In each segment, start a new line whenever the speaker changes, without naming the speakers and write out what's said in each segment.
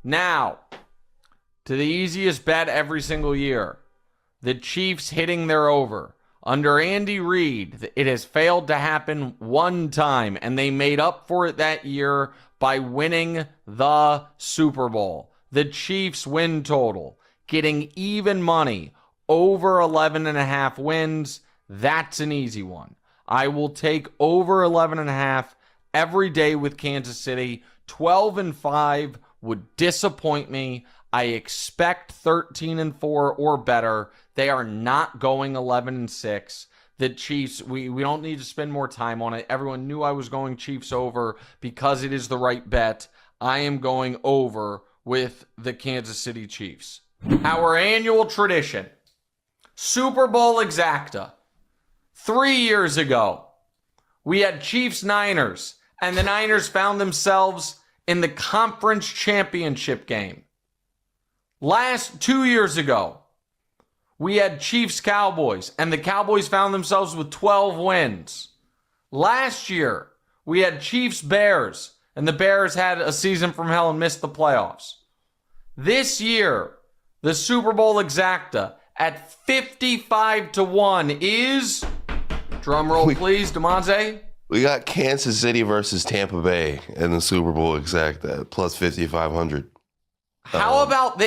Now, to the easiest bet every single year, the Chiefs hitting their over. Under Andy Reid, it has failed to happen one time, and they made up for it that year by winning the Super Bowl. The Chiefs win total, getting even money, over 11.5 wins. That's an easy one. I will take over 11.5 every day with Kansas City. 12-5 would disappoint me. I expect 13-4 or better. They are not going 11-6. The Chiefs, we don't need to spend more time on it. Everyone knew I was going Chiefs over because it is the right bet. I am going over with the Kansas City Chiefs. Our annual tradition, Super Bowl Exacta. 3 years ago, we had Chiefs-Niners, and the Niners found themselves in the conference championship game. 2 years ago, we had Chiefs-Cowboys, and the Cowboys found themselves with 12 wins. Last year, we had Chiefs-Bears, and the Bears had a season from hell and missed the playoffs. This year, the Super Bowl Exacta at 55-1 is, drum roll please, Demonte.
We got Kansas City versus Tampa Bay in the Super Bowl Exacta, plus 5,500.
How about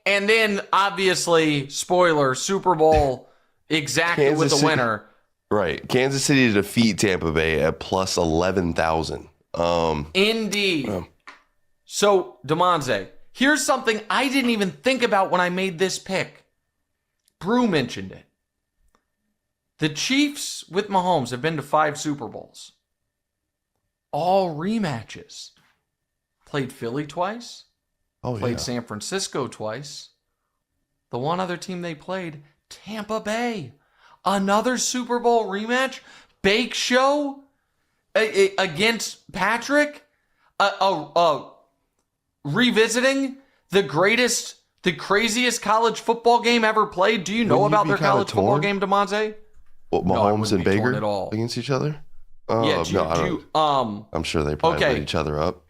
and then obviously, spoiler, Super Bowl Exacta with the winner.
Right. Kansas City to defeat Tampa Bay at plus 11,000.
Indeed. So, Demonte, here's something I didn't even think about when I made this pick. Brew mentioned it. The Chiefs with Mahomes have been to 5 Super Bowls. All rematches. Played Philly twice. Played San Francisco twice. The one other team they played, Tampa Bay. Another Super Bowl rematch. Bake Show against Patrick. Revisiting the craziest college football game ever played. Do you know about their college football game, Demonte?
What, Mahomes and Baker against each other?
Yeah,
I'm sure they probably lit each other up.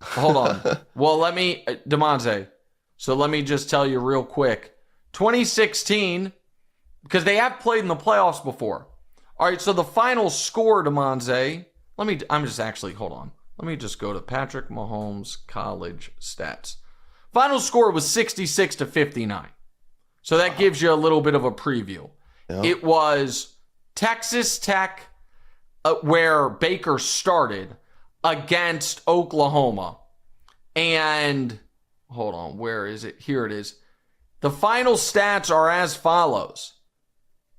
Hold on. Well, Demonte, so let me just tell you real quick. 2016, because they have played in the playoffs before. All right, so the final score, Demonte, hold on. Let me just go to Patrick Mahomes college stats. Final score was 66-59. So that gives you a little bit of a preview. Yeah. It was Texas Tech, where Baker started, against Oklahoma. And, hold on, where is it? Here it is. The final stats are as follows.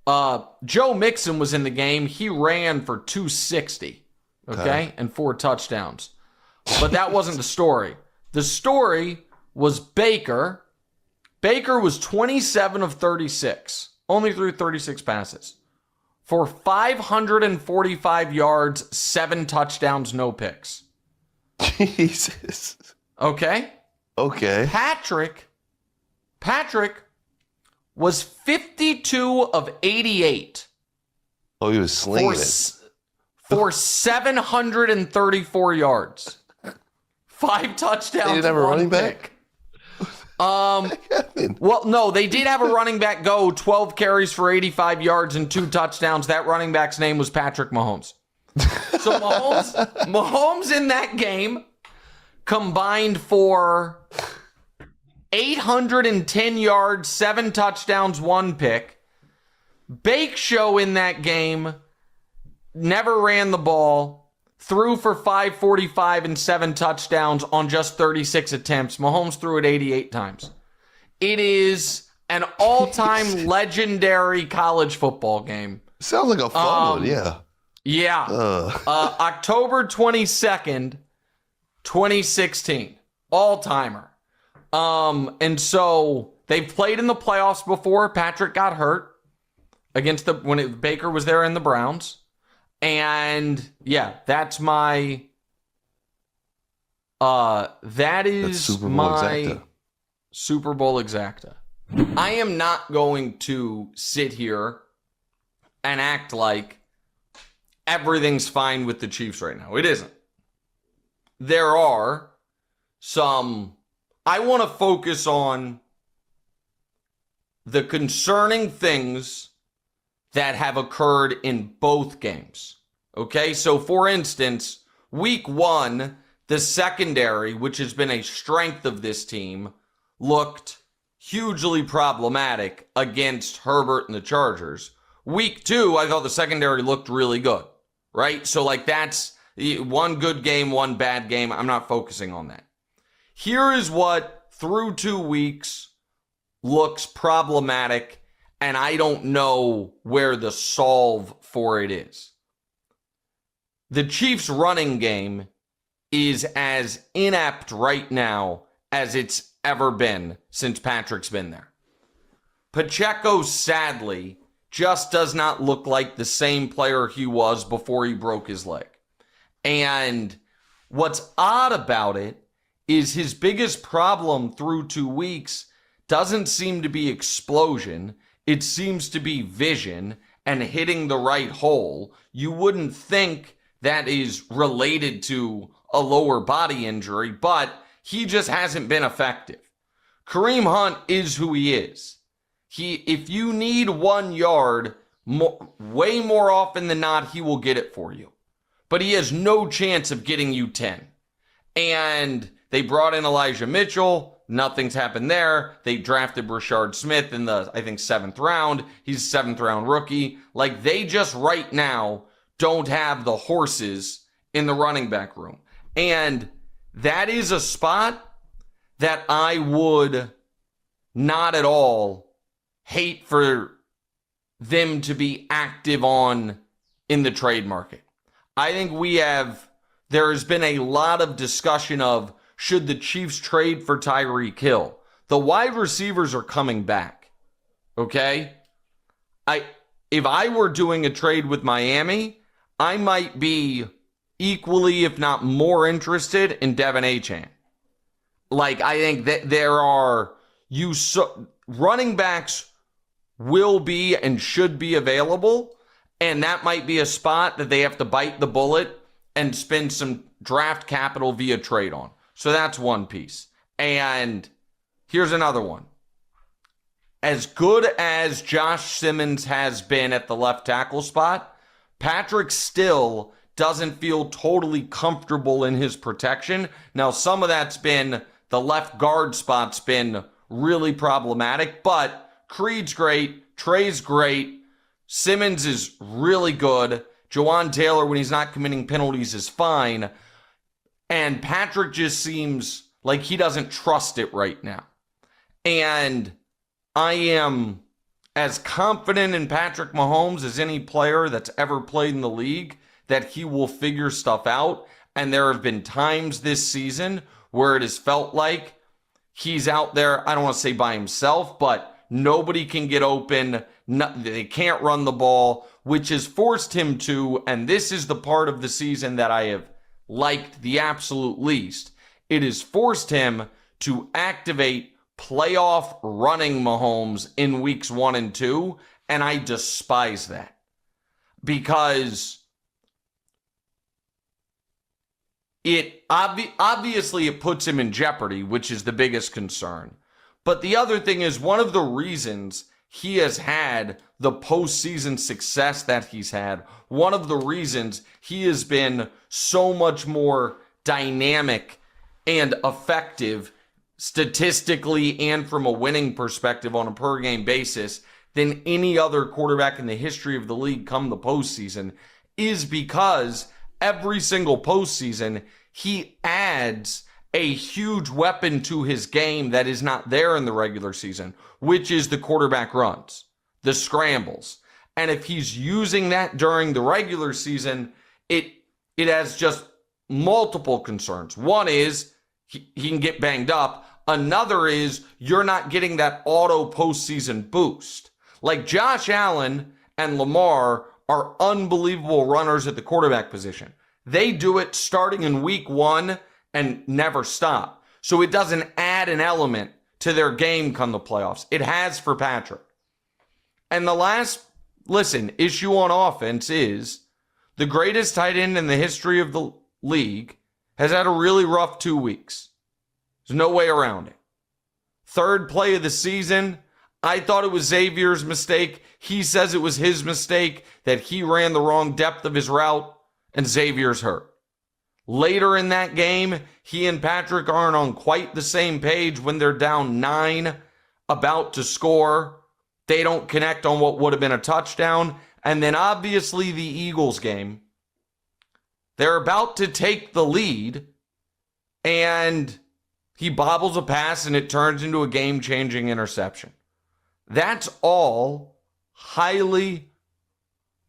Joe Mixon was in the game. He ran for 260, okay? And 4 touchdowns. But that wasn't the story. The story was Baker. Baker was 27 of 36. Only threw 36 passes. For 545 yards, 7 touchdowns, no picks.
Jesus.
Okay. Patrick was 52 of 88.
Oh, he was slinging it.
For 734 yards. 5 touchdowns,
they didn't have a running back?
Well, no, they did have a running back go 12 carries for 85 yards and 2 touchdowns. That running back's name was Patrick Mahomes. So Mahomes in that game combined for 810 yards, 7 touchdowns, 1 pick. Bake Show in that game never ran the ball. Threw for 545 and 7 touchdowns on just 36 attempts. Mahomes threw it 88 times. It is an all-time legendary college football game.
Sounds like a fun one, yeah.
Yeah. October 22nd, 2016. All-timer. And so they've played in the playoffs before. Patrick got hurt when Baker was there in the Browns. And yeah, that's my Super Bowl Exacta. I am not going to sit here and act like everything's fine with the Chiefs right now. It isn't. There are some I want to focus on the concerning things that have occurred in both games. Okay, so for instance, week 1, the secondary, which has been a strength of this team, looked hugely problematic against Herbert and the Chargers. Week 2, I thought the secondary looked really good, right? So like that's one good game, one bad game. I'm not focusing on that. Here is what through 2 weeks looks problematic, and I don't know where the solve for it is. The Chiefs' running game is as inept right now as it's ever been since Patrick's been there. Pacheco, sadly, just does not look like the same player he was before he broke his leg. And what's odd about it is his biggest problem through 2 weeks doesn't seem to be explosion. It seems to be vision and hitting the right hole. You wouldn't think that is related to a lower body injury, but he just hasn't been effective. Kareem Hunt is who he is. If you need 1 yard, way more often than not, he will get it for you. But he has no chance of getting you 10. And they brought in Elijah Mitchell. Nothing's happened there. They drafted Rashard Smith in the, I think, 7th round. He's a 7th round rookie. Like, they just right now don't have the horses in the running back room. And that is a spot that I would not at all hate for them to be active on in the trade market. I think there has been a lot of discussion of, should the Chiefs trade for Tyreek Hill? The wide receivers are coming back, okay? If I were doing a trade with Miami, I might be equally, if not more, interested in Devin Achane. Like, I think that there are running backs will be and should be available, and that might be a spot that they have to bite the bullet and spend some draft capital via trade on. So that's one piece. And here's another one. As good as Josh Simmons has been at the left tackle spot, Patrick still doesn't feel totally comfortable in his protection. Now, some of that's been the left guard spot's been really problematic, but Creed's great, Trey's great, Simmons is really good, Jawan Taylor, when he's not committing penalties, is fine, and Patrick just seems like he doesn't trust it right now. And I am as confident in Patrick Mahomes as any player that's ever played in the league that he will figure stuff out. And there have been times this season where it has felt like he's out there, I don't want to say by himself, but nobody can get open. They can't run the ball, which has forced him to, and this is the part of the season that I have liked the absolute least, it has forced him to activate playoff running Mahomes in weeks 1 and 2, and I despise that. Because it obviously it puts him in jeopardy, which is the biggest concern. But the other thing is, one of the reasons he has had the postseason success that he's had, one of the reasons he has been so much more dynamic and effective statistically and from a winning perspective on a per game basis than any other quarterback in the history of the league come the postseason, is because every single postseason he adds a huge weapon to his game that is not there in the regular season, which is the quarterback runs, the scrambles. And if he's using that during the regular season, it has just multiple concerns. One is he can get banged up. Another is you're not getting that auto postseason boost. Like Josh Allen and Lamar are unbelievable runners at the quarterback position. They do it starting in week 1 and never stop. So it doesn't add an element to their game come the playoffs. It has for Patrick. And the last, issue on offense is the greatest tight end in the history of the league has had a really rough 2 weeks. There's no way around it. Third play of the season, I thought it was Xavier's mistake. He says it was his mistake, that he ran the wrong depth of his route, and Xavier's hurt. Later in that game, he and Patrick aren't on quite the same page when they're down 9, about to score. They don't connect on what would have been a touchdown. And then obviously the Eagles game. They're about to take the lead, and he bobbles a pass and it turns into a game-changing interception. That's all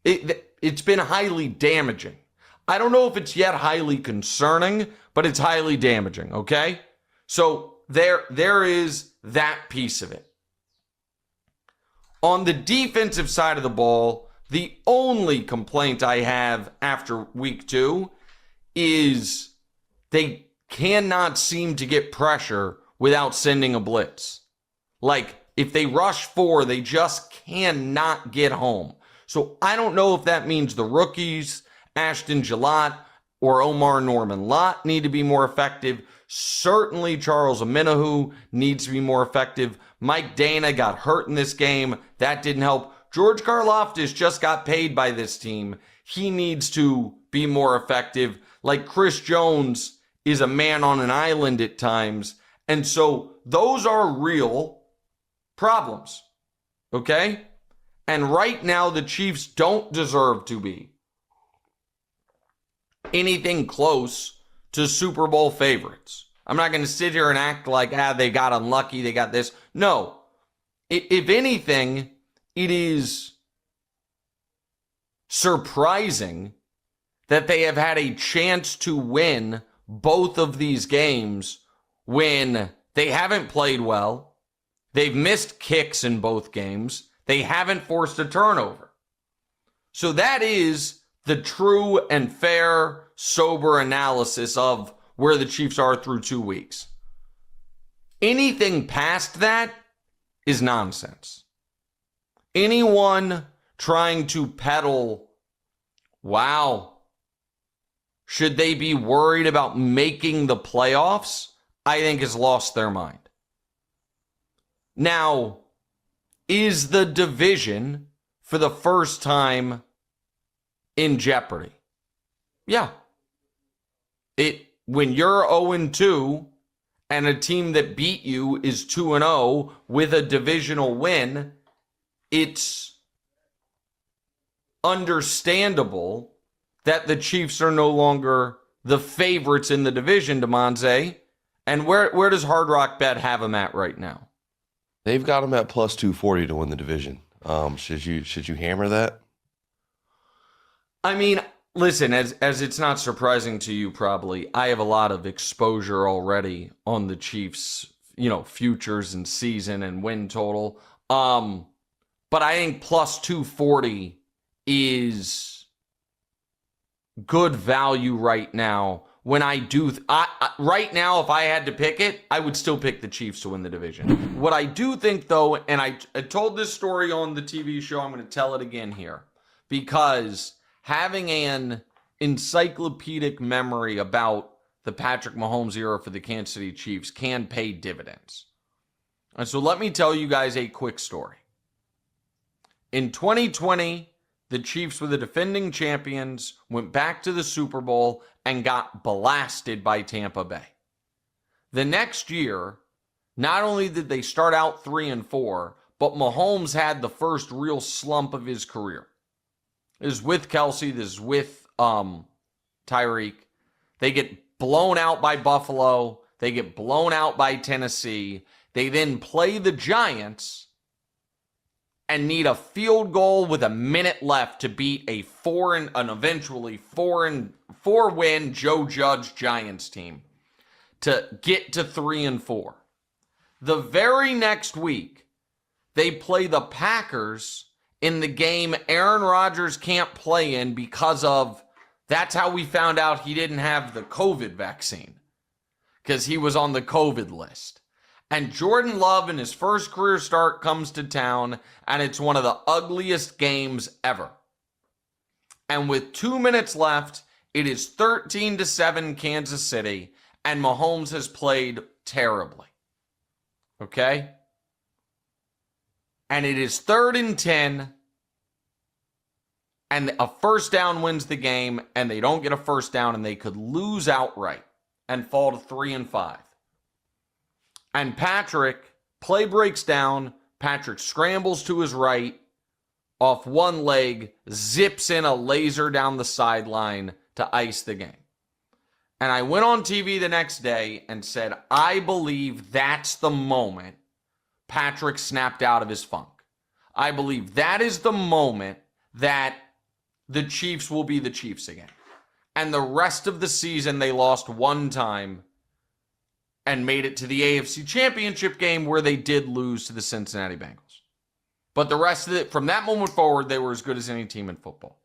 it's been highly damaging. I don't know if it's yet highly concerning, but it's highly damaging, okay? So there is that piece of it. On the defensive side of the ball, the only complaint I have after week 2 is they cannot seem to get pressure without sending a blitz. Like, if they rush 4, they just cannot get home. So I don't know if that means the rookies, Ashton Gillott or Omar Norman Lott, need to be more effective. Certainly Charles Omenihu needs to be more effective. Mike Dana got hurt in this game. That didn't help. George Karlaftis just got paid by this team. He needs to be more effective. Like, Chris Jones is a man on an island at times. And so those are real problems. Okay? And right now the Chiefs don't deserve to be anything close to Super Bowl favorites. I'm not going to sit here and act like, they got unlucky, they got this. No. If anything, it is surprising that they have had a chance to win both of these games when they haven't played well. They've missed kicks in both games. They haven't forced a turnover. So that is the true and fair, sober analysis of where the Chiefs are through 2 weeks. Anything past that is nonsense. Anyone trying to peddle, wow, should they be worried about making the playoffs, I think has lost their mind. Now, is the division for the first time in jeopardy? Yeah. When you're 0-2 and a team that beat you is 2-0 with a divisional win, it's understandable that the Chiefs are no longer the favorites in the division, DeMonze. And where does Hard Rock Bet have them at right now?
They've got them at plus 240 to win the division. Should you hammer that?
I mean, listen, as it's not surprising to you probably, I have a lot of exposure already on the Chiefs, futures and season and win total. But I think plus 240 is good value right now. When I do, right now, if I had to pick it, I would still pick the Chiefs to win the division. What I do think, though, and I told this story on the TV show, I'm going to tell it again here, because having an encyclopedic memory about the Patrick Mahomes era for the Kansas City Chiefs can pay dividends. And so let me tell you guys a quick story. In 2020, the Chiefs were the defending champions, went back to the Super Bowl, and got blasted by Tampa Bay. The next year, not only did they start out 3-4, but Mahomes had the first real slump of his career. This is with Kelce, this is with Tyreek. They get blown out by Buffalo. They get blown out by Tennessee. They then play the Giants and need a field goal with a minute left to beat an eventually 4-win Joe Judge Giants team to get to 3-4. The very next week, they play the Packers in the game Aaron Rodgers can't play in because of, that's how we found out he didn't have the COVID vaccine, because he was on the COVID list. And Jordan Love in his first career start comes to town, and it's one of the ugliest games ever. And with 2 minutes left, it is 13-7 Kansas City, and Mahomes has played terribly. Okay? And it is 3rd and 10, and a first down wins the game, and they don't get a first down, and they could lose outright and fall to 3 and 5. And Patrick, play breaks down, Patrick scrambles to his right, off one leg, zips in a laser down the sideline to ice the game. And I went on TV the next day and said, I believe that's the moment Patrick snapped out of his funk. I believe that is the moment that the Chiefs will be the Chiefs again. And the rest of the season, they lost one time and made it to the AFC Championship game where they did lose to the Cincinnati Bengals. But the rest of it, from that moment forward, they were as good as any team in football.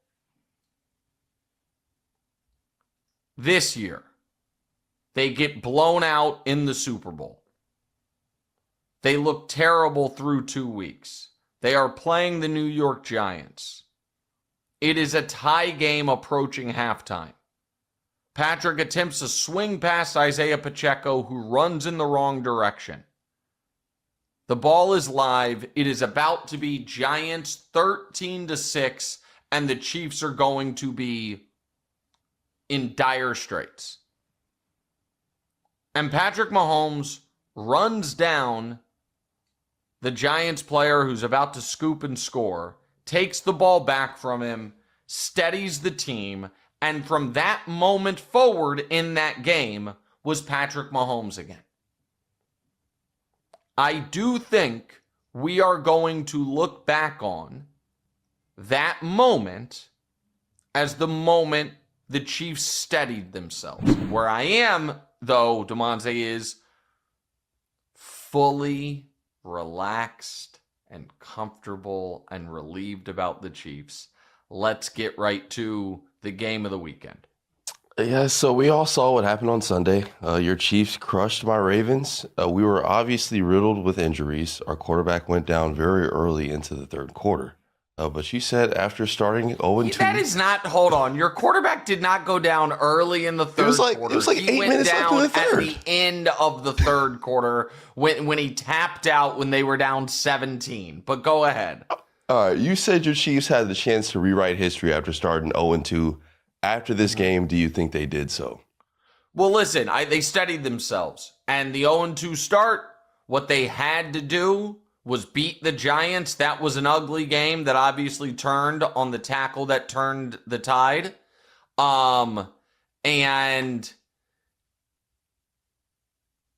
This year, they get blown out in the Super Bowl. They look terrible through 2 weeks. They are playing the New York Giants. It is a tie game approaching halftime. Patrick attempts a swing past Isaiah Pacheco, who runs in the wrong direction. The ball is live. It is about to be Giants 13-6, and the Chiefs are going to be in dire straits. And Patrick Mahomes runs down the Giants player who's about to scoop and score, takes the ball back from him, steadies the team, and from that moment forward in that game was Patrick Mahomes again. I do think we are going to look back on that moment as the moment the Chiefs steadied themselves. Where I am, though, Demonze, is fully relaxed and comfortable and relieved about the Chiefs. Let's get right to the game of the weekend.
Yeah, so we all saw what happened on Sunday. Your Chiefs crushed my Ravens. We were obviously riddled with injuries. Our quarterback went down very early into the third quarter. But you said after starting 0-2...
That is not... Hold on. Your quarterback did not go down early in the third quarter.
It was like
he
8 minutes left in the third.
At the end of the third quarter when he tapped out when they were down 17. But go ahead.
All right, you said your Chiefs had the chance to rewrite history after starting 0-2. After this game, do you think they did so?
Well, listen, they steadied themselves. And the 0-2 start, what they had to do was beat the Giants. That was an ugly game that obviously turned on the tackle that turned the tide. And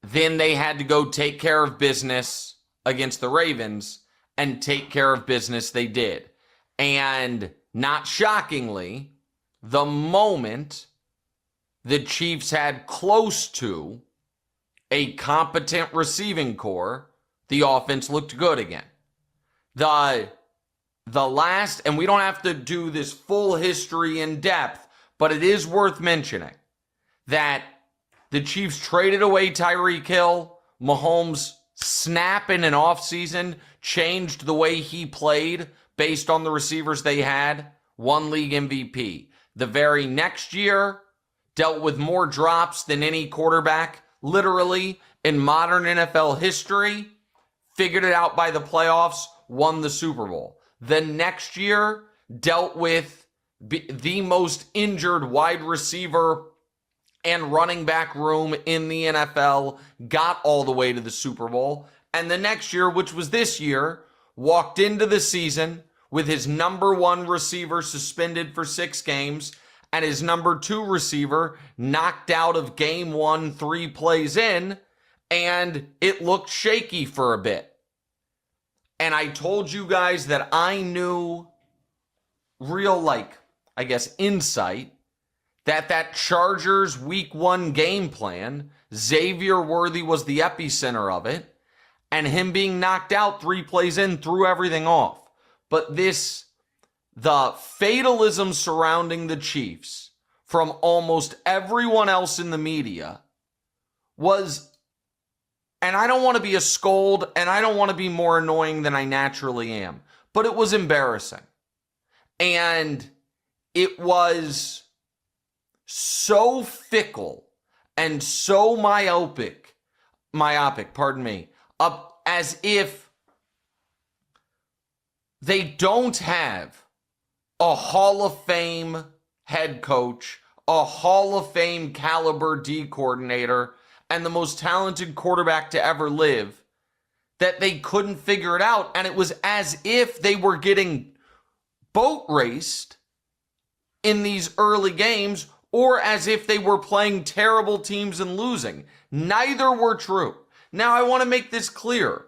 then they had to go take care of business against the Ravens, and take care of business they did. And not shockingly, the moment the Chiefs had close to a competent receiving core, the offense looked good again. The last, and we don't have to do this full history in depth, but it is worth mentioning that the Chiefs traded away Tyreek Hill. Mahomes' snap in an offseason changed the way he played based on the receivers they had. Won league MVP. The very next year, dealt with more drops than any quarterback, literally, in modern NFL history. Figured it out by the playoffs, won the Super Bowl. The next year, dealt with the most injured wide receiver and running back room in the NFL, got all the way to the Super Bowl. And the next year, which was this year, walked into the season with his number one receiver suspended for 6 games and his number 2 receiver knocked out of game 1 3 plays in, and it looked shaky for a bit. And I told you guys that I knew real, insight that Chargers week 1 game plan, Xavier Worthy was the epicenter of it, and him being knocked out 3 plays in threw everything off. But the fatalism surrounding the Chiefs from almost everyone else in the media was, and I don't want to be a scold, and I don't want to be more annoying than I naturally am, but it was embarrassing. And it was so fickle and so myopic, as if they don't have a Hall of Fame head coach, a Hall of Fame caliber D coordinator, and the most talented quarterback to ever live, that they couldn't figure it out. And it was as if they were getting boat raced in these early games, or as if they were playing terrible teams and losing. Neither were true. Now, I want to make this clear.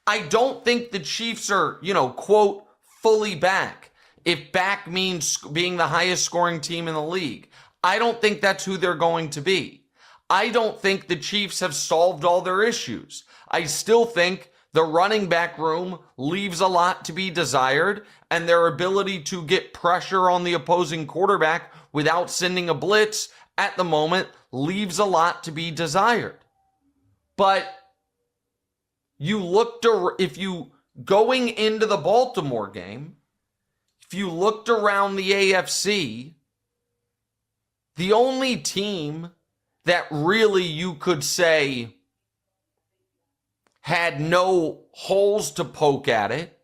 I don't think the Chiefs are, quote, fully back. If back means being the highest scoring team in the league, I don't think that's who they're going to be. I don't think the Chiefs have solved all their issues. I still think the running back room leaves a lot to be desired, and their ability to get pressure on the opposing quarterback without sending a blitz at the moment leaves a lot to be desired. But if you going into the Baltimore game, if you looked around the AFC, the only team that really you could say had no holes to poke at it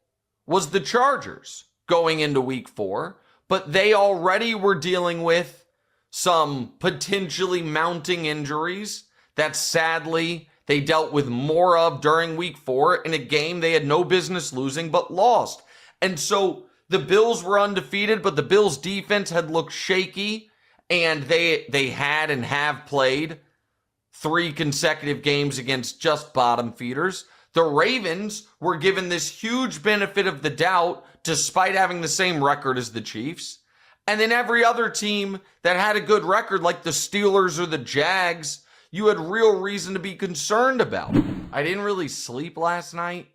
was the Chargers going into week 4, but they already were dealing with some potentially mounting injuries that sadly they dealt with more of during week 4 in a game they had no business losing but lost. And so the Bills were undefeated, but the Bills defense had looked shaky, and they had and have played 3 consecutive games against just bottom feeders. The Ravens were given this huge benefit of the doubt despite having the same record as the Chiefs. And then every other team that had a good record, like the Steelers or the Jags, you had real reason to be concerned about. I didn't really sleep last night.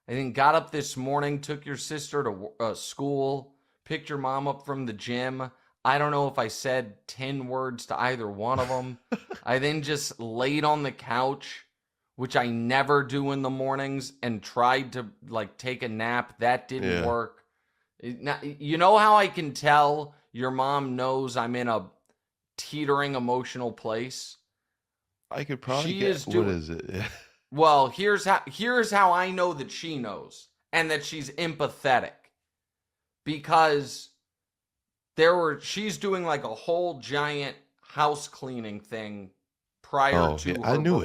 I then got up this morning, took your sister to school, picked your mom up from the gym. I don't know if I said 10 words to either one of them. I then just laid on the couch, which I never do in the mornings, and tried to take a nap. That didn't work. Now, you know how I can tell your mom knows I'm in a teetering emotional place?
I could probably guess. What is it?
Well, here's how I know that she knows and that she's empathetic. Because she's doing a whole giant house cleaning thing prior to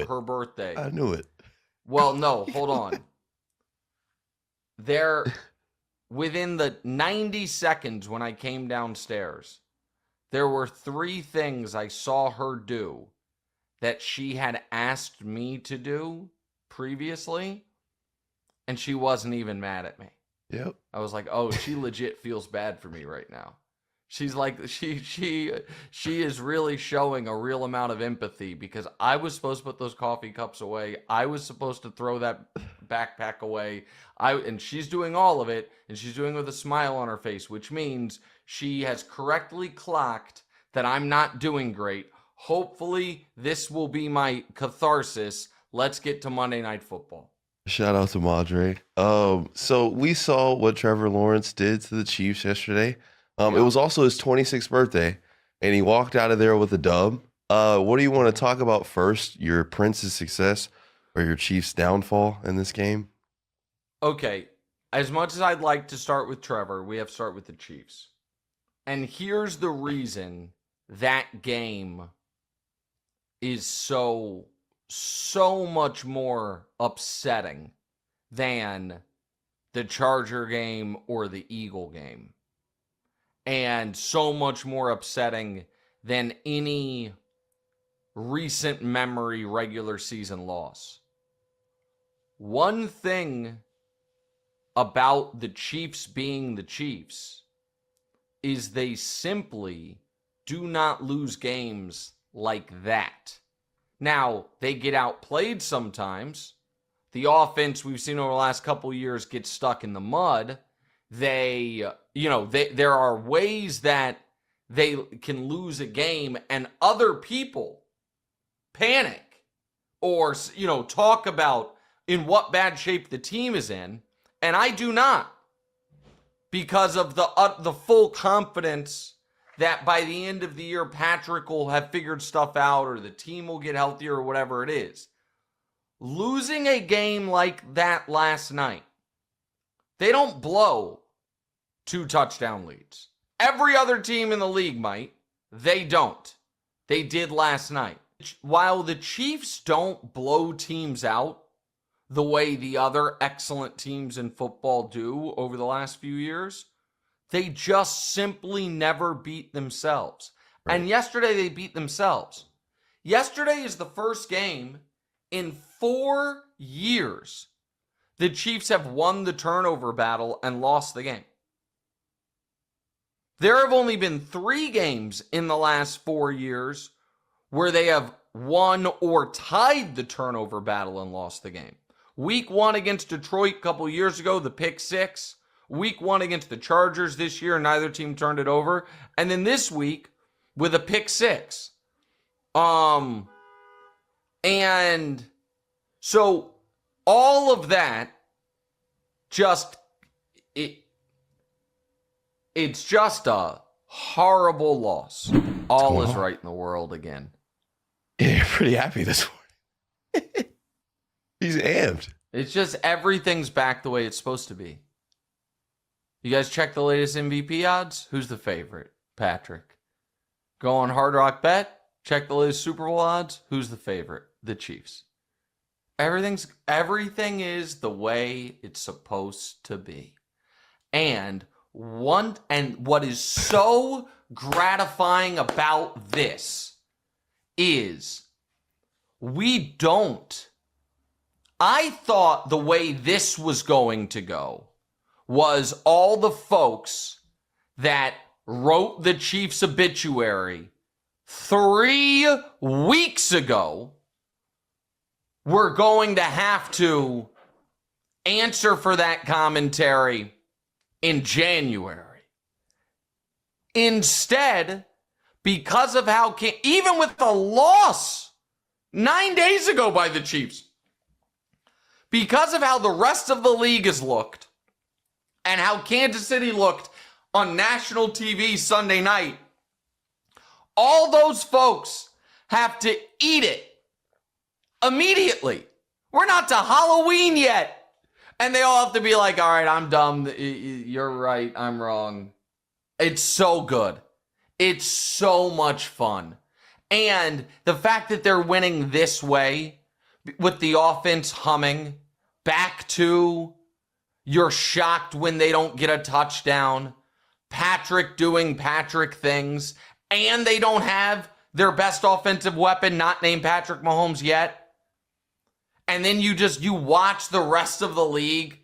her birthday.
I knew it.
Well, no, hold on. Within the 90 seconds when I came downstairs, there were 3 things I saw her do that she had asked me to do previously, and she wasn't even mad at me.
Yep.
I was like, oh, she legit feels bad for me right now. She's like, she is really showing a real amount of empathy, because I was supposed to put those coffee cups away. I was supposed to throw that backpack away. And she's doing all of it, and she's doing it with a smile on her face, which means she has correctly clocked that I'm not doing great. Hopefully, this will be my catharsis. Let's get to Monday Night Football.
Shout out to Madre. So we saw what Trevor Lawrence did to the Chiefs yesterday. It was also his 26th birthday, and he walked out of there with a dub. What do you want to talk about first? Your Prince's success or your Chiefs' downfall in this game?
Okay, as much as I'd like to start with Trevor, we have to start with the Chiefs. And here's the reason that game is so much more upsetting than the Charger game or the Eagle game. And so much more upsetting than any recent memory regular season loss. One thing about the Chiefs being the Chiefs is they simply do not lose games like that. Now, they get outplayed sometimes. The offense we've seen over the last couple years gets stuck in the mud. There are ways that they can lose a game and other people panic or, talk about in what bad shape the team is in. And I do not, because of the full confidence that by the end of the year, Patrick will have figured stuff out, or the team will get healthier, or whatever it is. losing a game like that last night, they don't blow 2 touchdown leads. Every other team in the league might. They don't. They did last night. While the Chiefs don't blow teams out the way the other excellent teams in football do over the last few years, they just simply never beat themselves. Right. And yesterday they beat themselves. Yesterday is the first game in 4 years the Chiefs have won the turnover battle and lost the game. There have only been 3 games in the last 4 years where they have won or tied the turnover battle and lost the game. Week 1 against Detroit a couple years ago, the pick 6. Week 1 against the Chargers this year, neither team turned it over. And then this week with a pick 6. And so all of that just, it's just a horrible loss. All is right in the world again.
Yeah, you're pretty happy this morning. He's amped.
It's just everything's back the way it's supposed to be. You guys check the latest MVP odds? Who's the favorite? Patrick. Go on Hard Rock Bet. Check the latest Super Bowl odds. Who's the favorite? The Chiefs. Everything is the way it's supposed to be. And what is so gratifying about this is I thought the way this was going to go was all the folks that wrote the Chiefs obituary 3 weeks ago were going to have to answer for that commentary in January. Instead, because of how, even with the loss 9 days ago by the Chiefs, because of how the rest of the league has looked and how Kansas City looked on national TV Sunday night, all those folks have to eat it immediately. We're not to Halloween yet. And they all have to be like, all right, I'm dumb. You're right. I'm wrong. It's so good. It's so much fun. And the fact that they're winning this way, with the offense humming, back to you're shocked when they don't get a touchdown, Patrick doing Patrick things, and they don't have their best offensive weapon, not named Patrick Mahomes yet. And then you watch the rest of the league,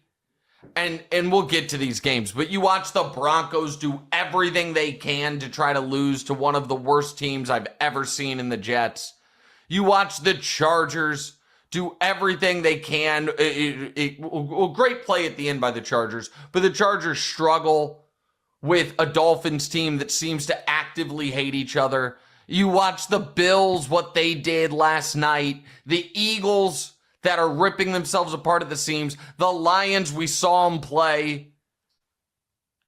and we'll get to these games, but you watch the Broncos do everything they can to try to lose to one of the worst teams I've ever seen in the Jets. You watch the Chargers do everything they can. Great play at the end by the Chargers, but the Chargers struggle with a Dolphins team that seems to actively hate each other. You watch the Bills, what they did last night. The Eagles that are ripping themselves apart at the seams. The Lions, we saw them play.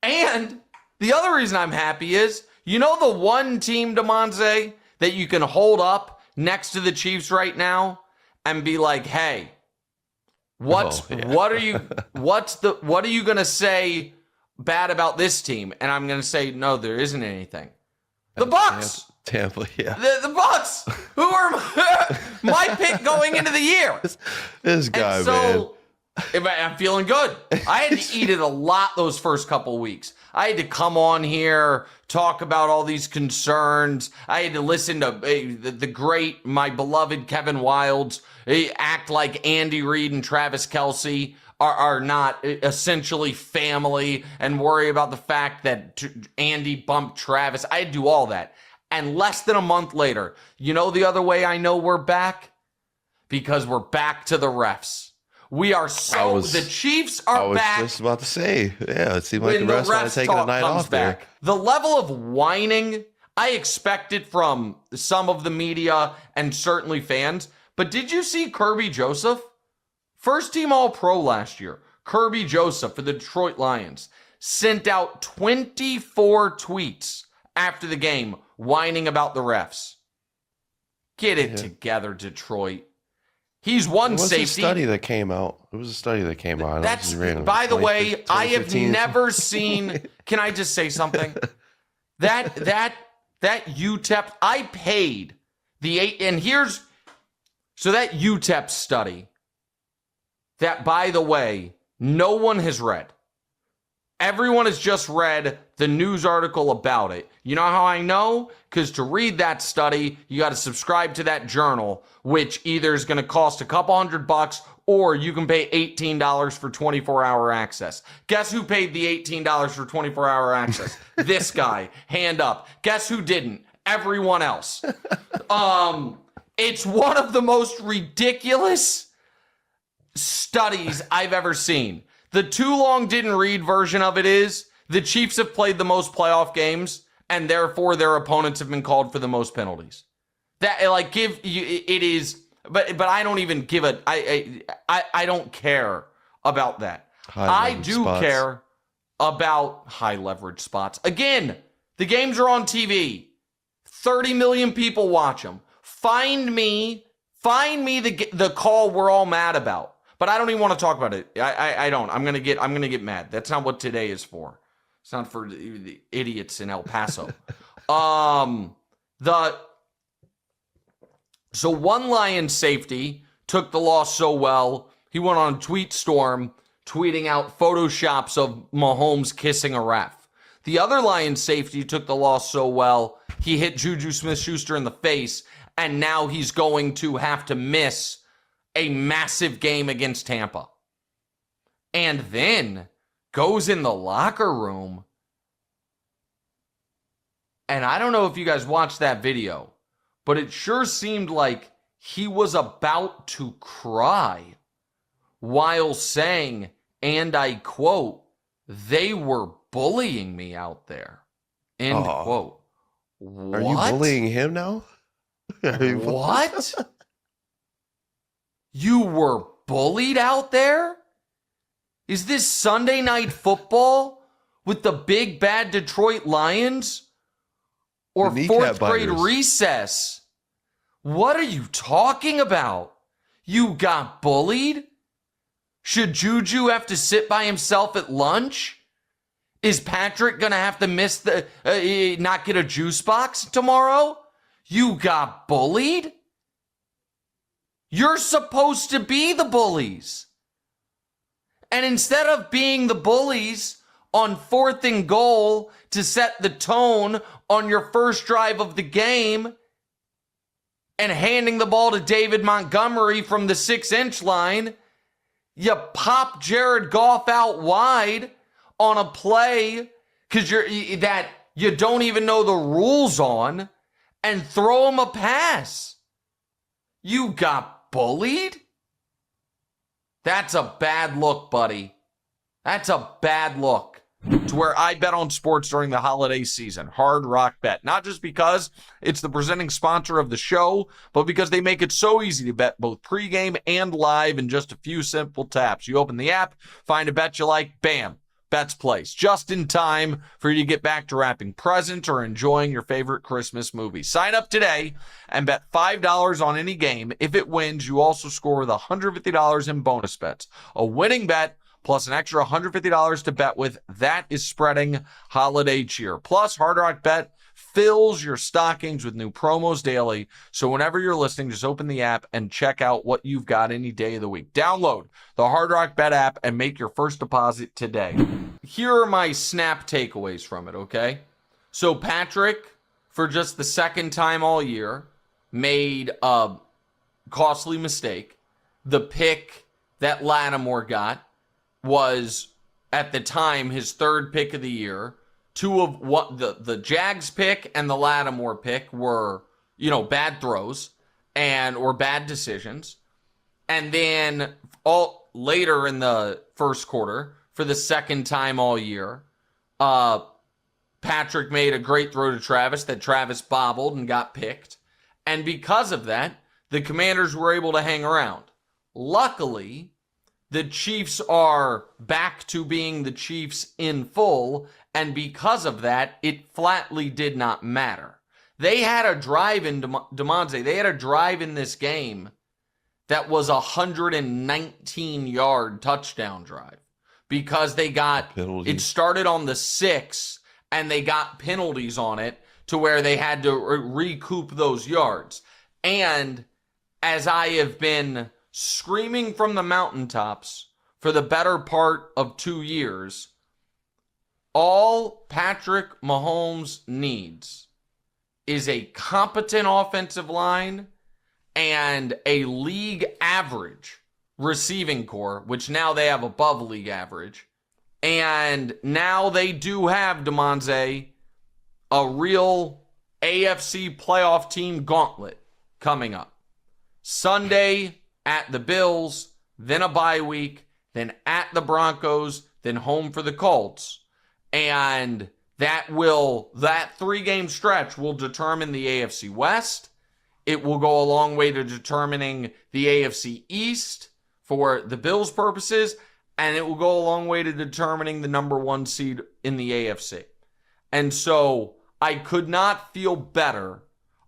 And the other reason I'm happy is, you know the one team, DeMonte, that you can hold up next to the Chiefs right now and be like, hey, what are you going to say bad about this team? And I'm going to say, no, there isn't anything. The Bucs.
Tampa, yeah.
The Bucs, who are my pick going into the year.
This guy,
man. I'm feeling good. I had to eat it a lot those first couple of weeks. I had to come on here, talk about all these concerns. I had to listen to the great, my beloved Kevin Wildes act like Andy Reid and Travis Kelce are not essentially family and worry about the fact that Andy bumped Travis. I had to do all that. And less than a month later, you know the other way I know we're back? Because we're back to the refs. We are the Chiefs are back.
I was just about to say, yeah, it seemed like the refs might have taken a night off there.
The level of whining, I expected from some of the media and certainly fans. But did you see Kirby Joseph? First team All-Pro last year. Kirby Joseph for the Detroit Lions sent out 24 tweets after the game whining about the refs. Get it together, Detroit. He's one
It was
safety.
a study that came out. It was a study that came out.
That's, by the way, I have never seen, can I just say something? That UTEP, I paid the 8, and here's, so that UTEP study, that, by the way, no one has read. Everyone has just read the news article about it. You know how I know? Because to read that study, you got to subscribe to that journal, which either is going to cost a couple $100 or you can pay $18 for 24-hour access. Guess who paid the $18 for 24-hour access? This guy. Hand up. Guess who didn't? Everyone else. It's one of the most ridiculous studies I've ever seen. The too long didn't read version of it is the Chiefs have played the most playoff games and therefore their opponents have been called for the most penalties. That like give you it is, but I don't even give a I don't care about that. I do care about high leverage spots. Again, the games are on TV. 30 million people watch them. Find me the call we're all mad about. But I don't even want to talk about it. I don't. I'm gonna get mad. That's not what today is for. It's not for the idiots in El Paso. So one Lions safety took the loss so well, he went on a tweet storm, tweeting out photoshops of Mahomes kissing a ref. The other Lions safety took the loss so well, he hit Juju Smith-Schuster in the face, and now he's going to have to miss a massive game against Tampa. And then goes in the locker room. And I don't know if you guys watched that video, but it sure seemed like he was about to cry while saying, and I quote, "They were bullying me out there." End quote. What?
Are you bullying him now?
What? You were bullied out there? Is this Sunday Night Football with the big bad Detroit Lions? Or fourth grade recess? What are you talking about? You got bullied? Should Juju have to sit by himself at lunch? Is Patrick going to have to miss not get a juice box tomorrow? You got bullied? You're supposed to be the bullies. And instead of being the bullies on 4th and goal to set the tone on your first drive of the game and handing the ball to David Montgomery from the 6-inch line, you pop Jared Goff out wide on a play because that you don't even know the rules on and throw him a pass. You got bullied? That's a bad look, buddy. That's a bad look. To where I bet on sports during the holiday season. Hard Rock Bet. Not just because it's the presenting sponsor of the show, but because they make it so easy to bet both pregame and live in just a few simple taps. You open the app, find a bet you like, bam, bets placed. Just in time for you to get back to wrapping presents or enjoying your favorite Christmas movie. Sign up today and bet $5 on any game. If it wins, you also score with $150 in bonus bets. A winning bet plus an extra $150 to bet with. That is spreading holiday cheer. Plus, Hard Rock Bet fills your stockings with new promos daily. So whenever you're listening, just open the app and check out what you've got any day of the week. Download the Hard Rock Bet app and make your first deposit today. Here are my snap takeaways from it, okay? So Patrick, for just the second time all year, made a costly mistake. The pick that Lattimore got was, at the time, his third pick of the year. Two of what the Jags pick and the Lattimore pick were, bad throws or bad decisions. And then all later in the first quarter, for the second time all year, Patrick made a great throw to Travis that Travis bobbled and got picked. And because of that, the Commanders were able to hang around. Luckily, the Chiefs are back to being the Chiefs in full, and because of that, it flatly did not matter. They had a drive in DeMonte. They had a drive in this game that was a 119-yard touchdown drive because they got
penalties.
It started on the 6 and they got penalties on it to where they had to recoup those yards. And as I have been screaming from the mountaintops for the better part of 2 years, all Patrick Mahomes needs is a competent offensive line and a league average receiving core, which now they have above league average. And now they do have, DeMonze, a real AFC playoff team gauntlet coming up. Sunday at the Bills, then a bye week, then at the Broncos, then home for the Colts. And that 3-game stretch will determine the AFC West. It will go a long way to determining the AFC East for the Bills' purposes, and it will go a long way to determining the number 1 seed in the AFC. And so I could not feel better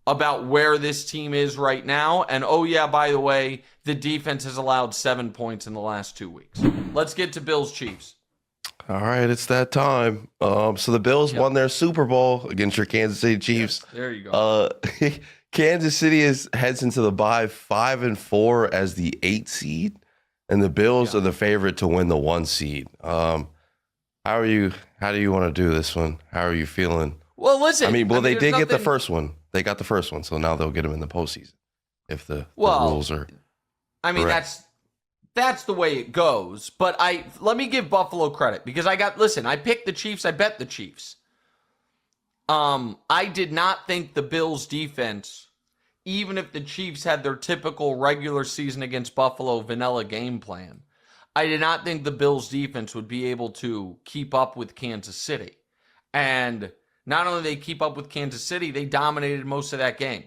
about where this team is right now. And oh yeah, by the way, the defense has allowed 7 points in the last 2 weeks. Let's get to Bills Chiefs.
All right, it's that time. So the Bills won their Super Bowl against your Kansas City Chiefs.
Yes, there you go.
Kansas City heads into the bye 5-4 as the 8 seed, and the Bills are the favorite to win the 1 seed. How do you want to do this one? How are you feeling?
Well, listen.
They did get the first one. They got the first one, so now they'll get them in the postseason if the rules are.
Correct. That's the way it goes. But let me give Buffalo credit because I picked the Chiefs. I bet the Chiefs. I did not think the Bills defense, even if the Chiefs had their typical regular season against Buffalo vanilla game plan, I did not think the Bills defense would be able to keep up with Kansas City. And not only did they keep up with Kansas City, they dominated most of that game.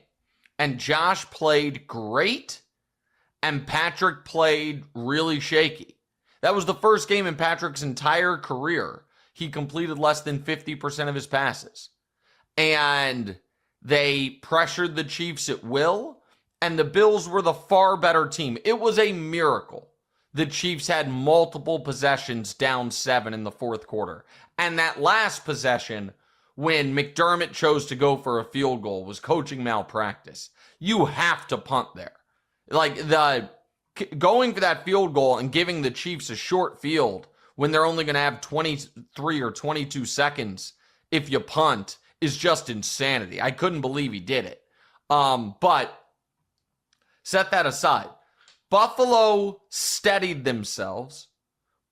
And Josh played great, and Patrick played really shaky. That was the first game in Patrick's entire career he completed less than 50% of his passes. And they pressured the Chiefs at will, and the Bills were the far better team. It was a miracle. The Chiefs had multiple possessions down 7 in the fourth quarter. And that last possession, when McDermott chose to go for a field goal, was coaching malpractice. You have to punt there. Going for that field goal and giving the Chiefs a short field when they're only going to have 23 or 22 seconds if you punt is just insanity. I couldn't believe he did it. But set that aside. Buffalo steadied themselves.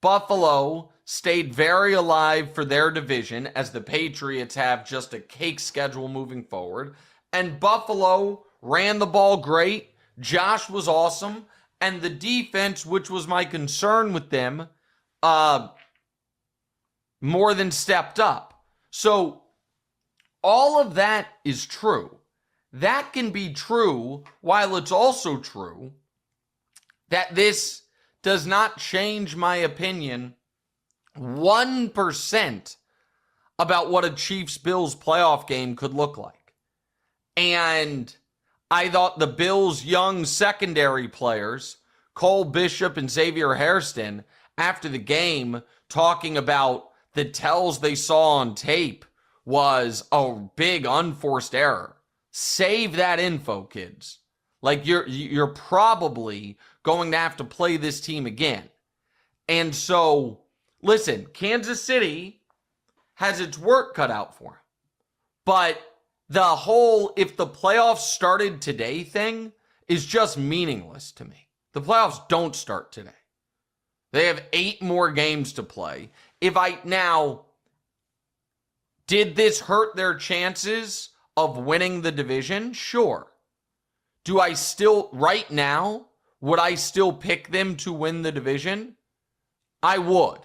Buffalo stayed very alive for their division as the Patriots have just a cake schedule moving forward. And Buffalo ran the ball great. Josh was awesome. And the defense, which was my concern with them, more than stepped up. So all of that is true. That can be true while it's also true that this does not change my opinion 1% about what a Chiefs-Bills playoff game could look like. And I thought the Bills' young secondary players, Cole Bishop and Xavier Hairston, after the game, talking about the tells they saw on tape was a big unforced error. Save that info, kids. You're probably going to have to play this team again. And so, listen, Kansas City has its work cut out for him. But the whole if the playoffs started today thing is just meaningless to me. The playoffs don't start today. They have 8 more games to play. Did this hurt their chances of winning the division? Sure. Do I still, right now, would I still pick them to win the division? I would.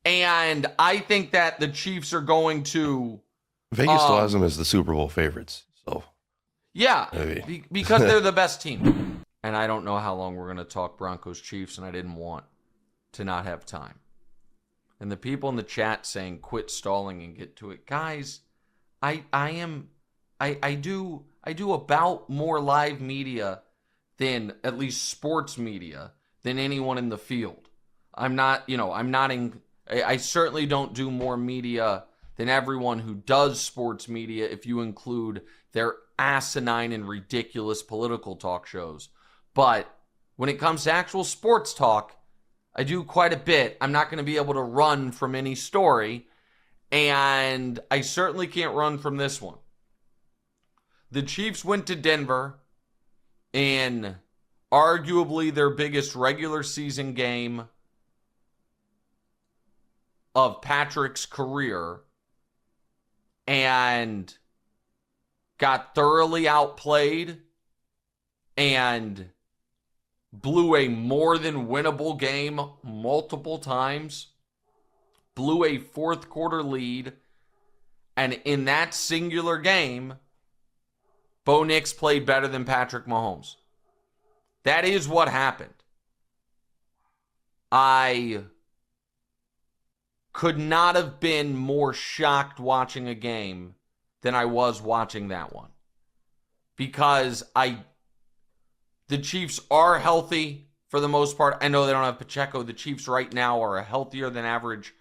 And I think that the Chiefs are going to...
Vegas still has them as the Super Bowl favorites. So
yeah, because they're the best team. And I don't know how long we're going to talk Broncos Chiefs, and I didn't want to not have time. And the people in the chat saying quit stalling and get to it. Guys, I do about more live media than at least sports media than anyone in the field. I certainly don't do more media than everyone who does sports media if you include their asinine and ridiculous political talk shows. But when it comes to actual sports talk, I do quite a bit. I'm not going to be able to run from any story, and I certainly can't run from this one. The Chiefs went to Denver in arguably their biggest regular season game of Patrick's career and got thoroughly outplayed and blew a more than winnable game multiple times, blew a fourth quarter lead, and in that singular game, Bo Nix played better than Patrick Mahomes. That is what happened. I could not have been more shocked watching a game than I was watching that one. Because the Chiefs are healthy for the most part. I know they don't have Pacheco. The Chiefs right now are a healthier than average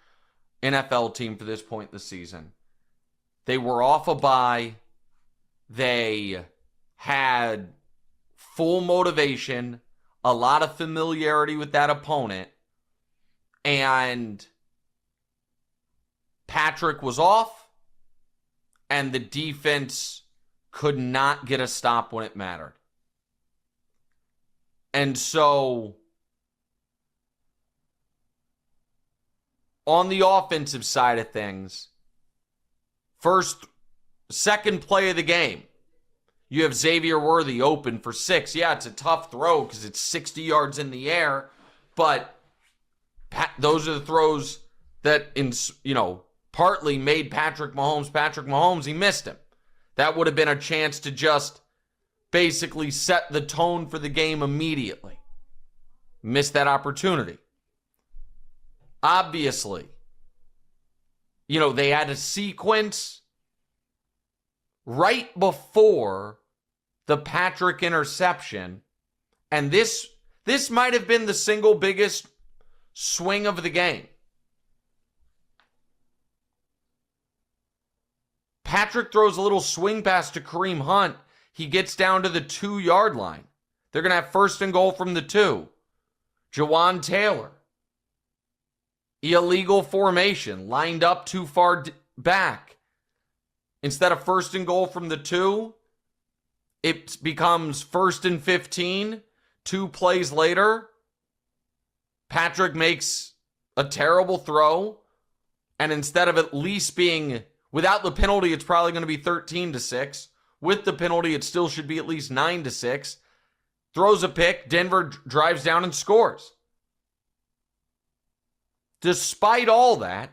NFL team for this point in the season. They were off a bye. They had full motivation, a lot of familiarity with that opponent, and Patrick was off, and the defense could not get a stop when it mattered. And so, on the offensive side of things, second play of the game, you have Xavier Worthy open for 6. Yeah, it's a tough throw because it's 60 yards in the air, but those are the throws that, partly made Patrick Mahomes. He missed him. That would have been a chance to just basically set the tone for the game immediately. Missed that opportunity. Obviously, they had a sequence right before the Patrick interception, and this might have been the single biggest swing of the game. Patrick throws a little swing pass to Kareem Hunt. He gets down to the 2-yard line. They're going to have first and goal from the 2. Jawan Taylor, illegal formation, lined up too far back. Instead of first and goal from the 2, it becomes first and 15. 2 plays later, Patrick makes a terrible throw, and instead of at least being, without the penalty, it's probably going to be 13-6. With the penalty, it still should be at least 9-6. Throws a pick. Denver drives down and scores. Despite all that,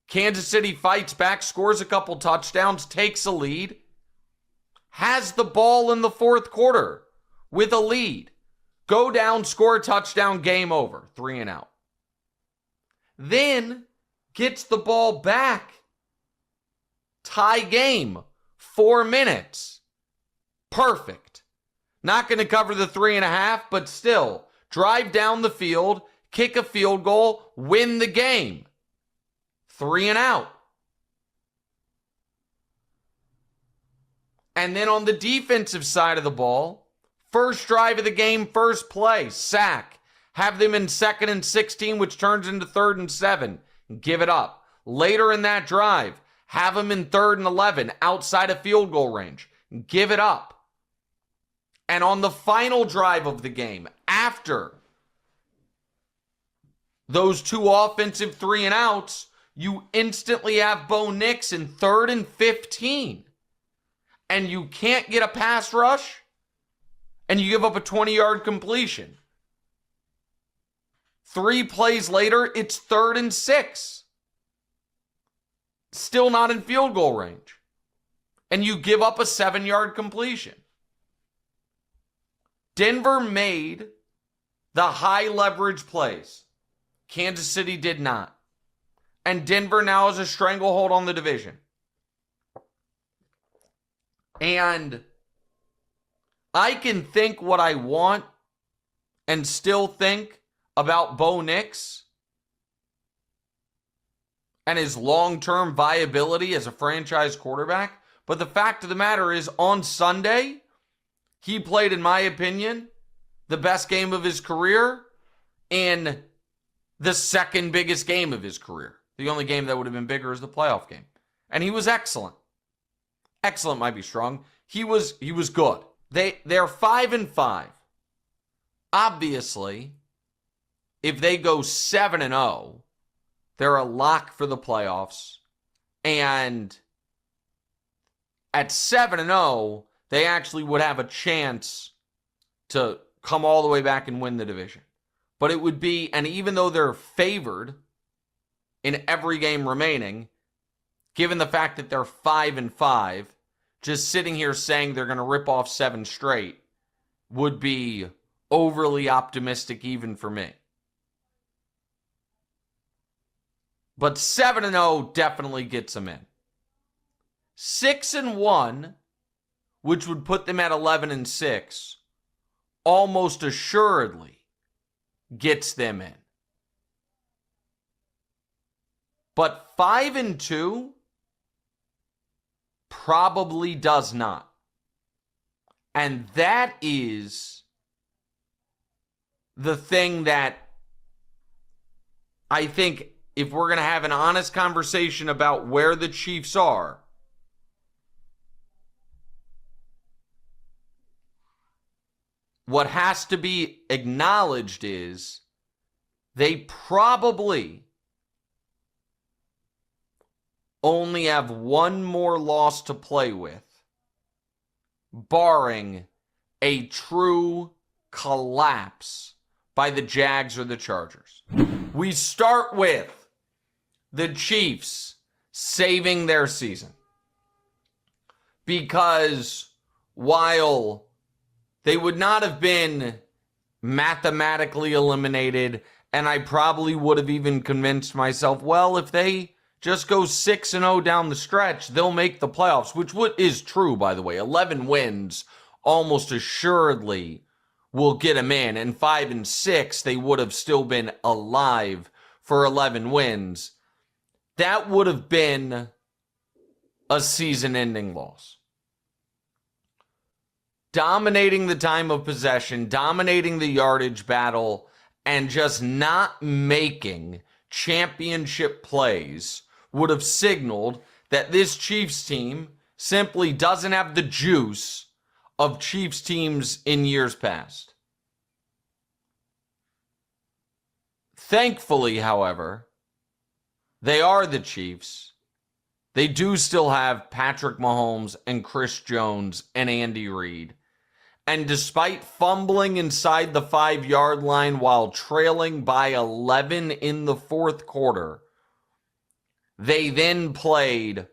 Kansas City fights back, scores a couple touchdowns, takes a lead, has the ball in the fourth quarter with a lead. Go down, score a touchdown, game over. 3 and out. Then gets the ball back. Tie game. 4 minutes. Perfect. Not going to cover the 3.5, but still, drive down the field, kick a field goal, win the game. 3 and out. And then on the defensive side of the ball, first drive of the game, first play, sack. Have them in 2nd and 16, which turns into 3rd and 7. Give it up. Later in that drive, have them in 3rd and 11, outside of field goal range. Give it up. And on the final drive of the game, after those 2 offensive 3 and outs, you instantly have Bo Nix in 3rd and 15. And you can't get a pass rush, and you give up a 20-yard completion. 3 plays later, it's 3rd and 6. Still not in field goal range. And you give up a 7-yard completion. Denver made the high leverage plays. Kansas City did not. And Denver now has a stranglehold on the division. And I can think what I want and still think about Bo Nix and his long-term viability as a franchise quarterback. But the fact of the matter is, on Sunday, he played, in my opinion, the best game of his career in the second biggest game of his career. The only game that would have been bigger is the playoff game. And he was excellent. Excellent might be strong. He was good. They're 5-5. Obviously, if they go 7-0, they're a lock for the playoffs. And at 7-0, they actually would have a chance to come all the way back and win the division. But it would be, and even though they're favored in every game remaining, given the fact that they're 5-5, just sitting here saying they're going to rip off 7 straight would be overly optimistic even for me. But 7-0 definitely gets them in. 6-1, which would put them at 11-6, almost assuredly gets them in. But 5-2 probably does not. And that is the thing that I think, if we're going to have an honest conversation about where the Chiefs are, what has to be acknowledged is they probably only have one more loss to play with, barring a true collapse by the Jags or the Chargers. We start with the Chiefs saving their season, because while they would not have been mathematically eliminated, and I probably would have even convinced myself, well, if they just go 6-0 down the stretch, they'll make the playoffs, which is true, by the way. 11 wins almost assuredly will get them in, and 5-6, they would have still been alive for 11 wins. That would have been a season-ending loss. Dominating the time of possession, dominating the yardage battle, and just not making championship plays would have signaled that this Chiefs team simply doesn't have the juice of Chiefs teams in years past. Thankfully, however, they are the Chiefs. They do still have Patrick Mahomes and Chris Jones and Andy Reid. And despite fumbling inside the 5-yard line while trailing by 11 in the fourth quarter, they then played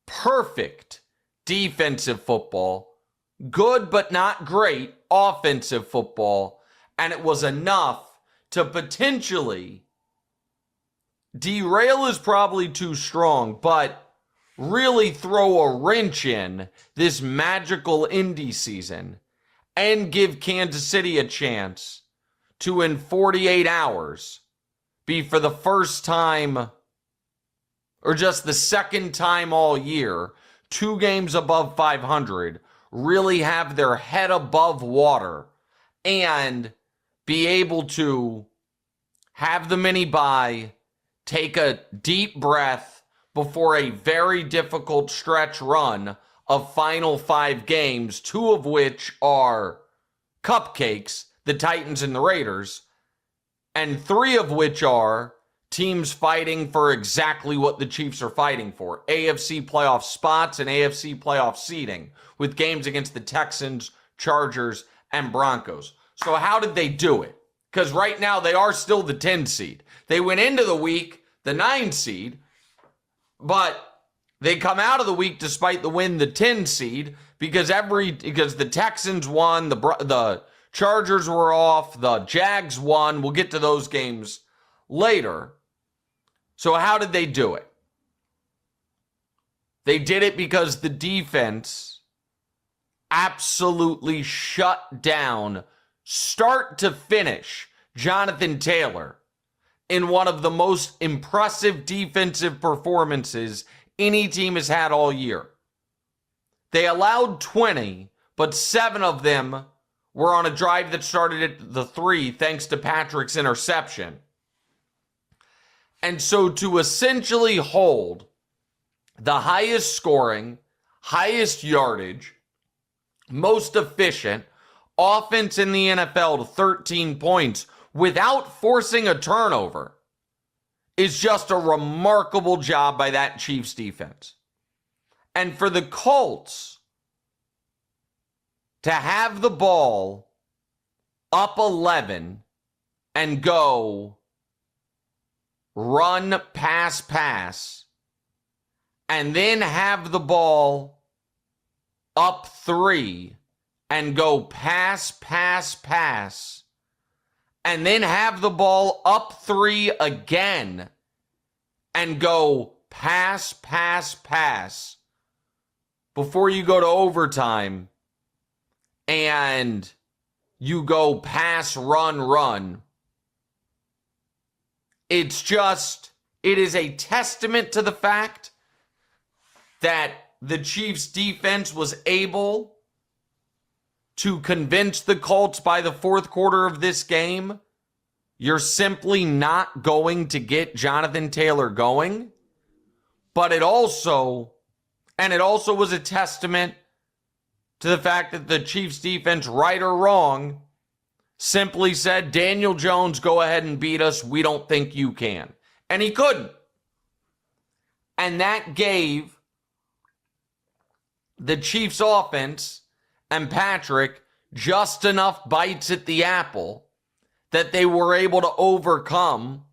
perfect defensive football, good but not great offensive football, and it was enough to potentially derail is probably too strong, but really throw a wrench in this magical Indy season and give Kansas City a chance to, in 48 hours, be for the first time, or just the second time all year, 2 games above 500, really have their head above water and be able to have the mini bye, take a deep breath before a very difficult stretch run of final 5 games, 2 of which are cupcakes, the Titans and the Raiders, and 3 of which are teams fighting for exactly what the Chiefs are fighting for: AFC playoff spots and AFC playoff seeding, with games against the Texans, Chargers, and Broncos. So how did they do it? Because right now they are still the 10 seed. They went into the week the 9 seed, but they come out of the week despite the win, the 10 seed, because the Texans won, the Chargers were off, the Jags won. We'll get to those games later. So how did they do it? They did it because the defense absolutely shut down, start to finish, Jonathan Taylor in one of the most impressive defensive performances any team has had all year. They allowed 20, but 7 of them were on a drive that started at the 3 thanks to Patrick's interception. And so to essentially hold the highest scoring, highest yardage, most efficient offense in the NFL to 13 points without forcing a turnover is just a remarkable job by that Chiefs defense. And for the Colts to have the ball up 11 and go run, pass, and then have the ball up 3 and go pass, and then have the ball up 3 again and go pass, before you go to overtime and you go pass, run. It is a testament to the fact that the Chiefs defense was able to convince the Colts by the fourth quarter of this game, you're simply not going to get Jonathan Taylor going. But it also was a testament to the fact that the Chiefs defense, right or wrong, simply said, Daniel Jones, go ahead and beat us. We don't think you can. And he couldn't. And that gave the Chiefs offense and Patrick just enough bites at the apple that they were able to overcome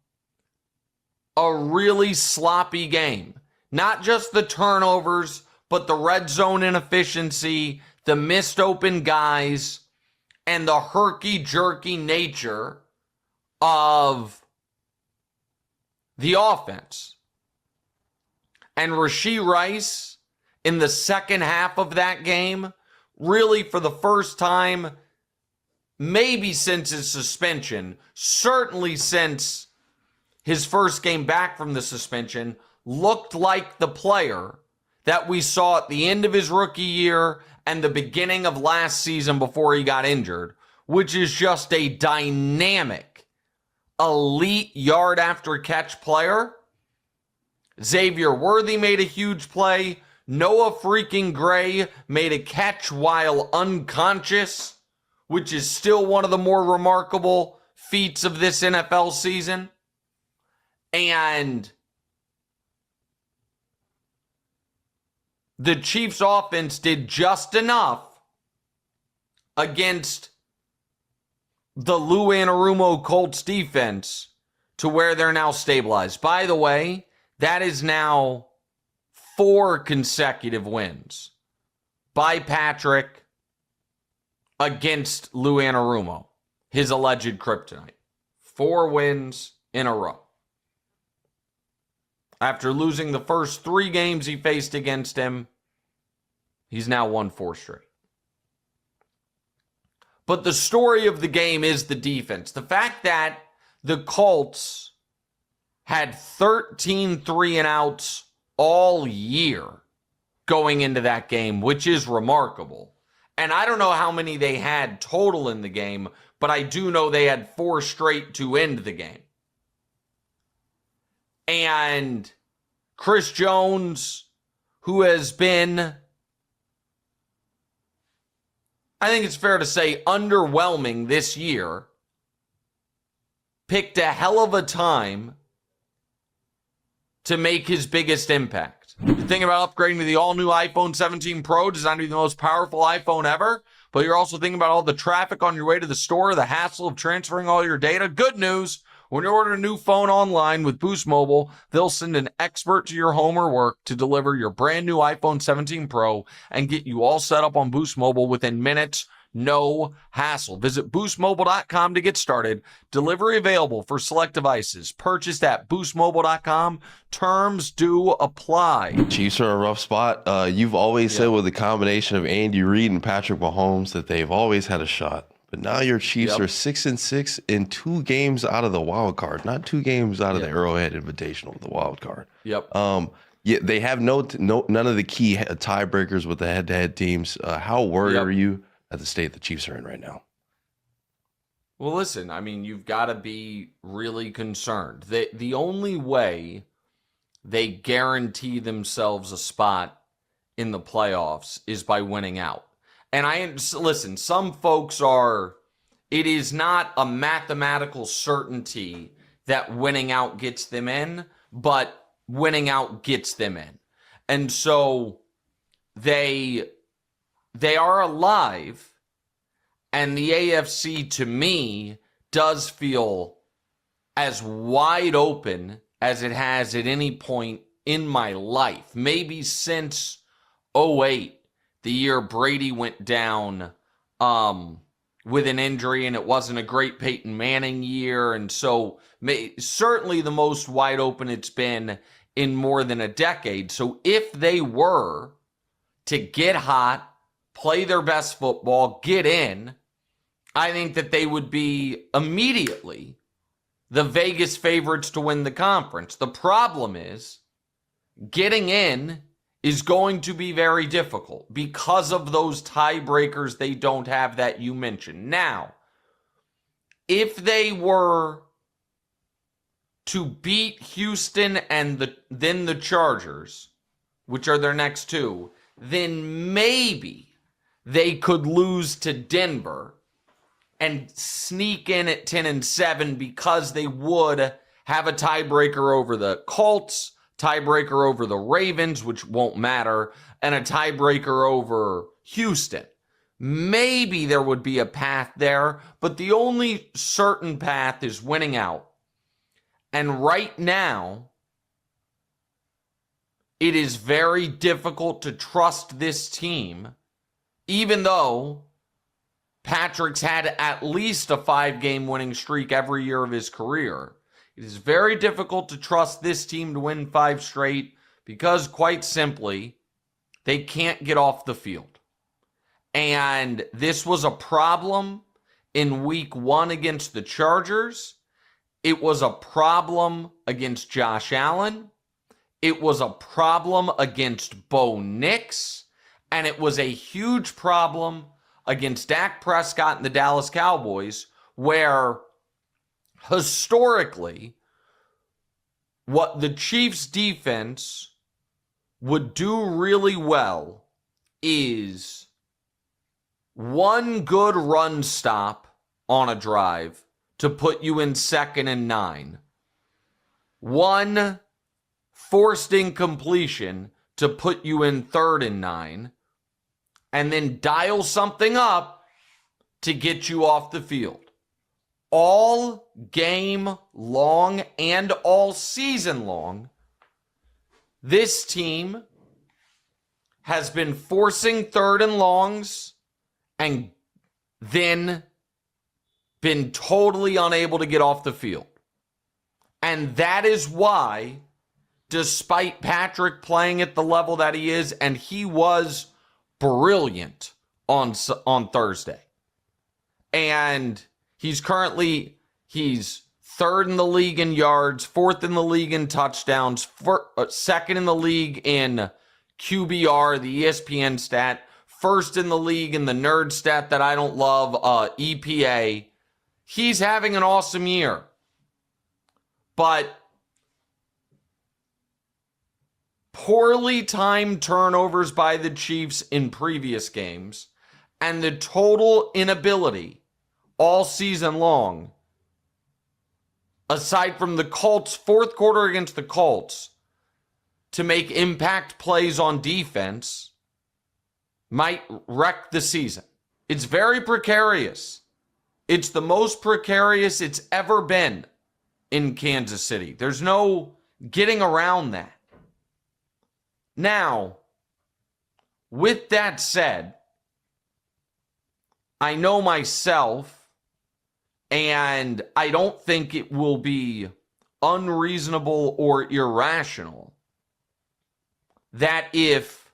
a really sloppy game. Not just the turnovers, but the red zone inefficiency, the missed open guys, and the herky-jerky nature of the offense. And Rashee Rice, in the second half of that game, really for the first time, maybe since his suspension, certainly since his first game back from the suspension, looked like the player that we saw at the end of his rookie year and the beginning of last season before he got injured, which is just a dynamic, elite yard after catch player. Xavier Worthy made a huge play. Noah freaking Gray made a catch while unconscious, which is still one of the more remarkable feats of this NFL season. And the Chiefs offense did just enough against the Lou Anarumo Colts defense to where they're now stabilized. By the way, that is now 4 consecutive wins by Patrick against Lou Anarumo, his alleged kryptonite. 4 wins in a row. After losing the first 3 games he faced against him, he's now won 4 straight. But the story of the game is the defense. The fact that the Colts had 13 3-and-outs all year going into that game, which is remarkable. And I don't know how many they had total in the game, but I do know they had 4 straight to end the game. And Chris Jones, who has been, I think it's fair to say, underwhelming this year, picked a hell of a time to make his biggest impact. You're thinking about upgrading to the all-new iPhone 17 Pro, designed to be the most powerful iPhone ever, but you're also thinking about all the traffic on your way to the store, the hassle of transferring all your data. Good news. When you order a new phone online with Boost Mobile, they'll send an expert to your home or work to deliver your brand new iPhone 17 Pro and get you all set up on Boost Mobile within minutes. no hassle. Visit boostmobile.com to get started. Delivery available for select devices. Purchased at boostmobile.com. Terms do apply.
Chiefs are in a rough spot. You've always said with the combination of Andy Reid and Patrick Mahomes that they've always had a shot. But now your Chiefs are 6-6 in 2 games out of the wild card, not 2 games out of the Arrowhead Invitational, the wild card. Yeah, they have none of the key tiebreakers with the head-to-head teams. How worried are you at the state the Chiefs are in right now?
Well, listen, I mean, you've got to be really concerned. The only way they guarantee themselves a spot in the playoffs is by winning out. And listen, some folks it is not a mathematical certainty that winning out gets them in, but winning out gets them in. And so they are alive, and the AFC to me does feel as wide open as it has at any point in my life. Maybe since 2008, the year Brady went down with an injury, and it wasn't a great Peyton Manning year. And so certainly the most wide open it's been in more than a decade. So if they were to get hot, play their best football, get in, I think that they would be immediately the Vegas favorites to win the conference. The problem is getting in is going to be very difficult because of those tiebreakers they don't have that you mentioned. Now, if they were to beat Houston and then the Chargers, which are their next 2, then maybe they could lose to Denver and sneak in at 10-7 because they would have a tiebreaker over the Colts, tiebreaker over the Ravens, which won't matter, and a tiebreaker over Houston. Maybe there would be a path there, but the only certain path is winning out. And right now, it is very difficult to trust this team, even though Patrick's had at least a 5-game winning streak every year of his career. It is very difficult to trust this team to win 5 straight because, quite simply, they can't get off the field. And this was a problem in week 1 against the Chargers. It was a problem against Josh Allen. It was a problem against Bo Nix. And it was a huge problem against Dak Prescott and the Dallas Cowboys, where historically, what the Chiefs defense would do really well is one good run stop on a drive to put you in 2nd and 9. One forced incompletion to put you in 3rd and 9. And then dial something up to get you off the field. All game long and all season long, this team has been forcing 3rd and longs and then been totally unable to get off the field. And that is why, despite Patrick playing at the level that he is, and he was brilliant on Thursday, and he's 3rd in the league in yards, 4th in the league in touchdowns, 2nd in the league in QBR, the ESPN stat, 1st in the league in the nerd stat that I don't love, EPA. He's having an awesome year. But poorly timed turnovers by the Chiefs in previous games and the total inability all season long, aside from the Colts, 4th quarter against the Colts, to make impact plays on defense, might wreck the season. It's very precarious. It's the most precarious it's ever been in Kansas City. There's no getting around that. Now, with that said, I know myself, and I don't think it will be unreasonable or irrational that if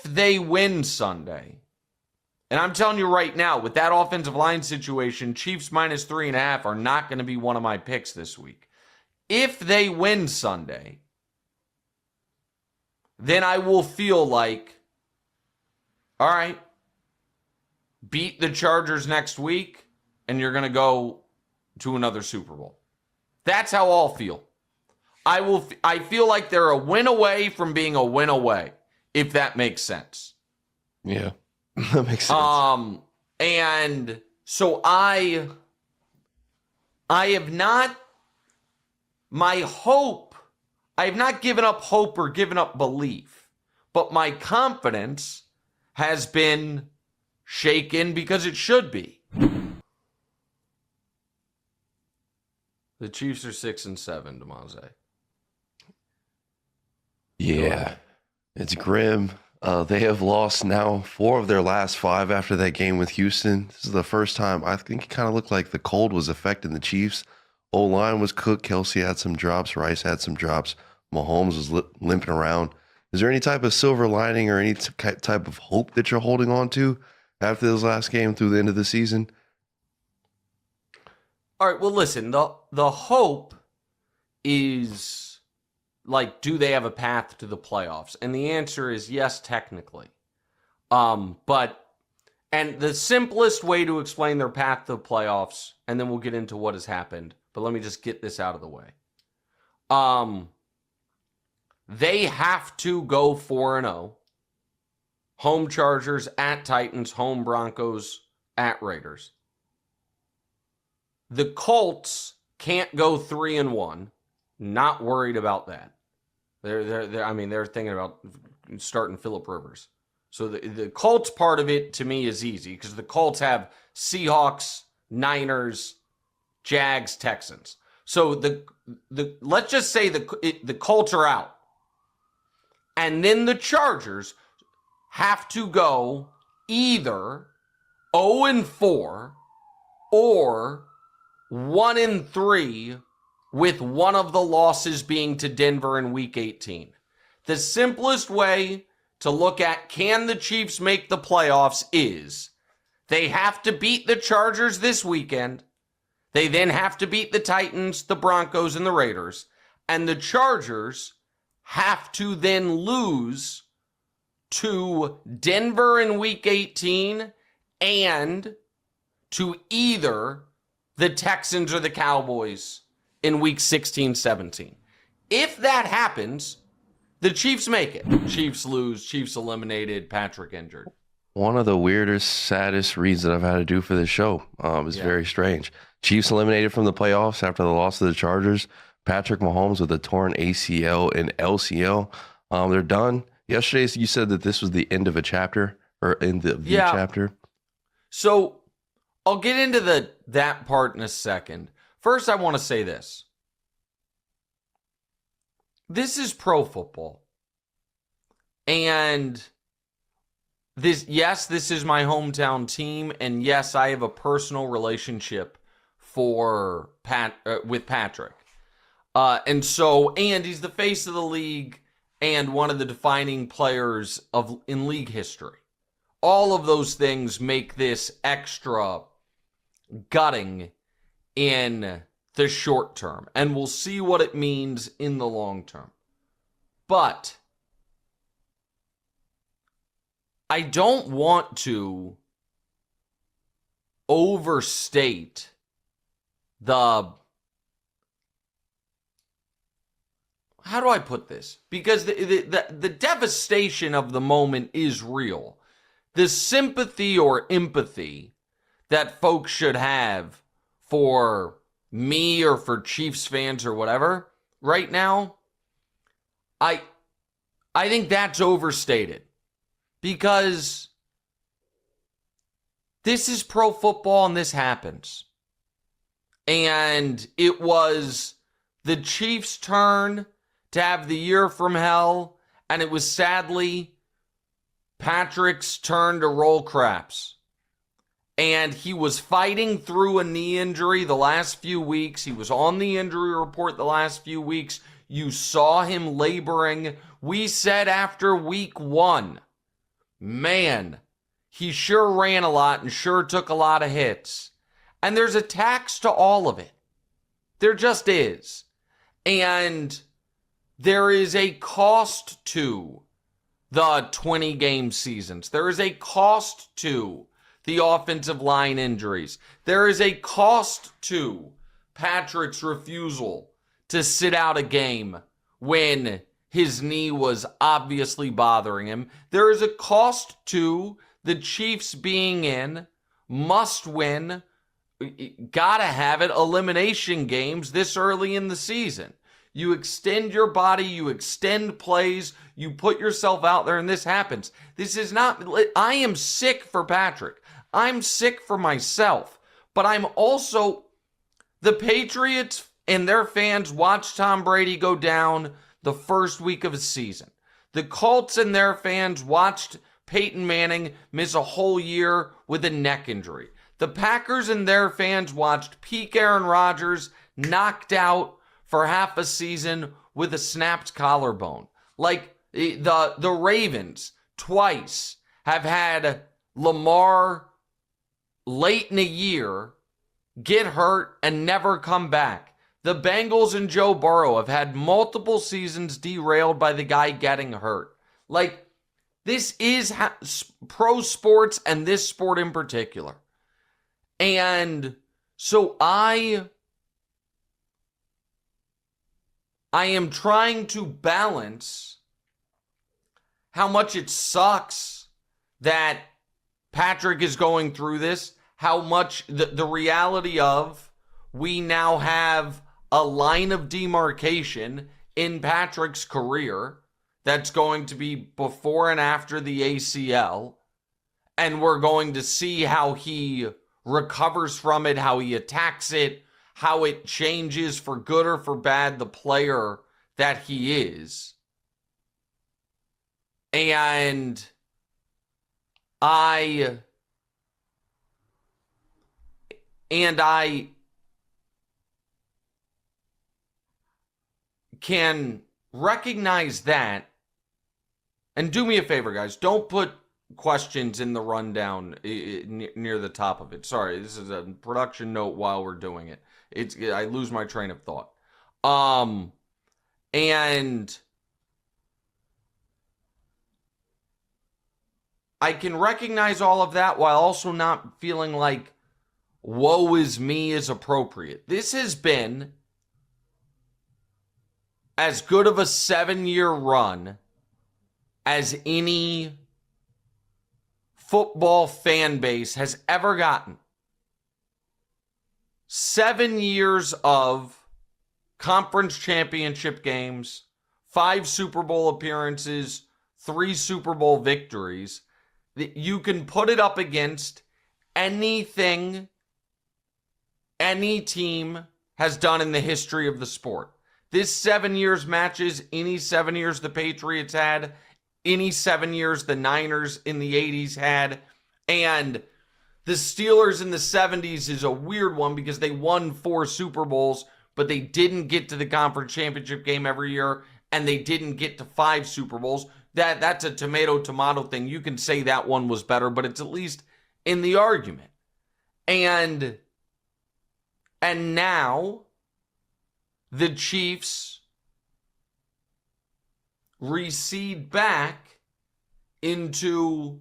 they win Sunday, and I'm telling you right now, with that offensive line situation, Chiefs -3.5 are not going to be one of my picks this week. If they win Sunday, then I will feel like, all right, beat the Chargers next week, and you're going to go to another Super Bowl. That's how I'll feel. I feel like they're a win away from being a win away, if that makes sense.
Yeah, that makes sense.
And so I have not, my hope, I have not given up hope or given up belief, but my confidence has been shaken because it should be. The Chiefs are 6-7, DeMonze.
Yeah, it's grim. They have lost now 4 of their last 5 after that game with Houston. This is the first time. I think it kind of looked like the cold was affecting the Chiefs. O-line was cooked. Kelce had some drops. Rice had some drops. Mahomes was limping around. Is there any type of silver lining or any type of hope that you're holding on to after this last game through the end of the season?
All right, well, listen, the hope is, like, do they have a path to the playoffs? And the answer is yes, technically. And the simplest way to explain their path to the playoffs, and then we'll get into what has happened, but let me just get this out of the way. They have to go 4-0. Home Chargers, at Titans, home Broncos, at Raiders. The Colts can't go 3-1. Not worried about that. They're thinking about starting Phillip Rivers. So the Colts part of it to me is easy because the Colts have Seahawks, Niners, Jags, Texans. So the let's just say the Colts are out. And then the Chargers have to go either 0-4 or 1-3, with one of the losses being to Denver in Week 18. The simplest way to look at can the Chiefs make the playoffs is they have to beat the Chargers this weekend. They then have to beat the Titans, the Broncos, and the Raiders. And the Chargers have to then lose to Denver in Week 18 and to either the Texans or the Cowboys in Week 16, 17. If that happens, the Chiefs make it. Chiefs lose, Chiefs eliminated, Patrick injured.
One of the weirdest, saddest reads that I've had to do for this show. It's very strange. Chiefs eliminated from the playoffs after the loss to the Chargers. Patrick Mahomes with a torn ACL and LCL. They're done. Yesterday, you said that this was the end of a chapter, or end of the chapter.
So I'll get into that part in a second. First, I want to say this. This is pro football. And this is my hometown team. And yes, I have a personal relationship with Patrick. And he's the face of the league and one of the defining players in league history. All of those things make this extra gutting in the short term, and we'll see what it means in the long term. But I don't want to overstate how do I put this? Because the devastation of the moment is real. The sympathy or empathy that folks should have for me or for Chiefs fans or whatever right now, I think that's overstated. Because this is pro football and this happens. And it was the Chiefs' turn to have the year from hell, and it was sadly Patrick's turn to roll craps. And he was fighting through a knee injury the last few weeks. He was on the injury report the last few weeks. You saw him laboring. We said after week 1, man, he sure ran a lot and sure took a lot of hits. And there's a tax to all of it. There just is. And there is a cost to the 20-game seasons. There is a cost to the offensive line injuries. There is a cost to Patrick's refusal to sit out a game when his knee was obviously bothering him. There is a cost to the Chiefs being in must-win, gotta have it, elimination games this early in the season. You extend your body, you extend plays, you put yourself out there, and this happens. This is not, I am sick for Patrick. I'm sick for myself. But I'm also, the Patriots and their fans watched Tom Brady go down the first week of the season. The Colts and their fans watched Peyton Manning miss a whole year with a neck injury. The Packers and their fans watched peak Aaron Rodgers knocked out for half a season with a snapped collarbone. Like the Ravens twice have had Lamar late in the year get hurt and never come back. The Bengals and Joe Burrow have had multiple seasons derailed by the guy getting hurt. Like, this is pro sports and this sport in particular. And so I am trying to balance how much it sucks that Patrick is going through this, how much the reality of we now have a line of demarcation in Patrick's career that's going to be before and after the ACL, and we're going to see how he recovers from it, how he attacks it, how it changes for good or for bad the player that he is. And I can recognize that. And do me a favor, guys, don't put questions in the rundown near the top of it. Sorry, this is a production note while we're doing it. I lose my train of thought. And I can recognize all of that while also not feeling like woe is me is appropriate. This has been as good of a 7-year run as any football fan base has ever gotten. 7 years of conference championship games, 5 Super Bowl appearances, 3 Super Bowl victories. You can put it up against anything any team has done in the history of the sport. This 7 years matches any 7 years the Patriots had, any 7 years the Niners in the 80s had, and the Steelers in the 70s is a weird one because they won 4 Super Bowls, but they didn't get to the conference championship game every year, and they didn't get to 5 Super Bowls. That's a tomato thing. You can say that one was better, but it's at least in the argument. And now the Chiefs recede back into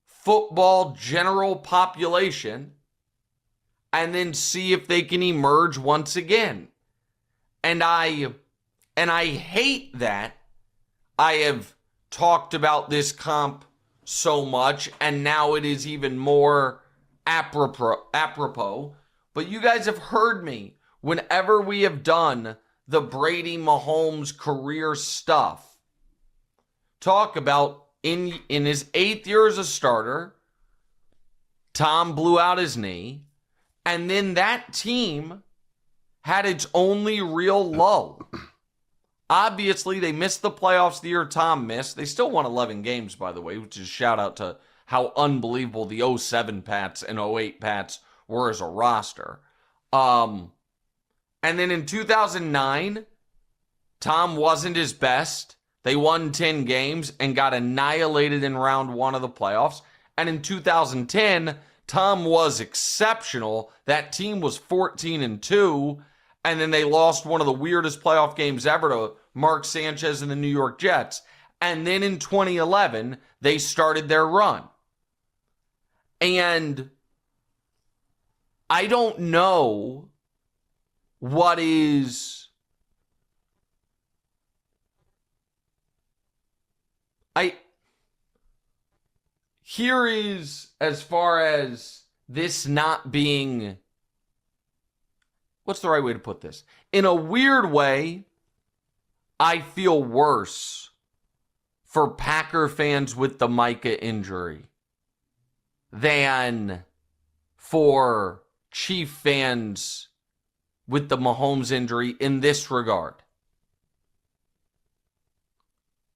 football general population and then see if they can emerge once again. And I hate that I have talked about this comp so much and now it is even more apropos. But you guys have heard me whenever we have done the Brady Mahomes career stuff talk about in his 8th year as a starter, Tom blew out his knee, and then that team had its only real lull. Obviously, they missed the playoffs the year Tom missed. They still won 11 games, by the way, which is shout out to how unbelievable the '07 Pats and '08 Pats were as a roster. And then in 2009, Tom wasn't his best. They won 10 games and got annihilated in round one of the playoffs. And in 2010, Tom was exceptional. That team was 14-2. And then they lost one of the weirdest playoff games ever to Mark Sanchez and the New York Jets. And then in 2011, they started their run. And I don't know what is... Here is, as far as this not being... What's the right way to put this? In a weird way, I feel worse for Packer fans with the Micah injury than for Chief fans with the Mahomes injury in this regard.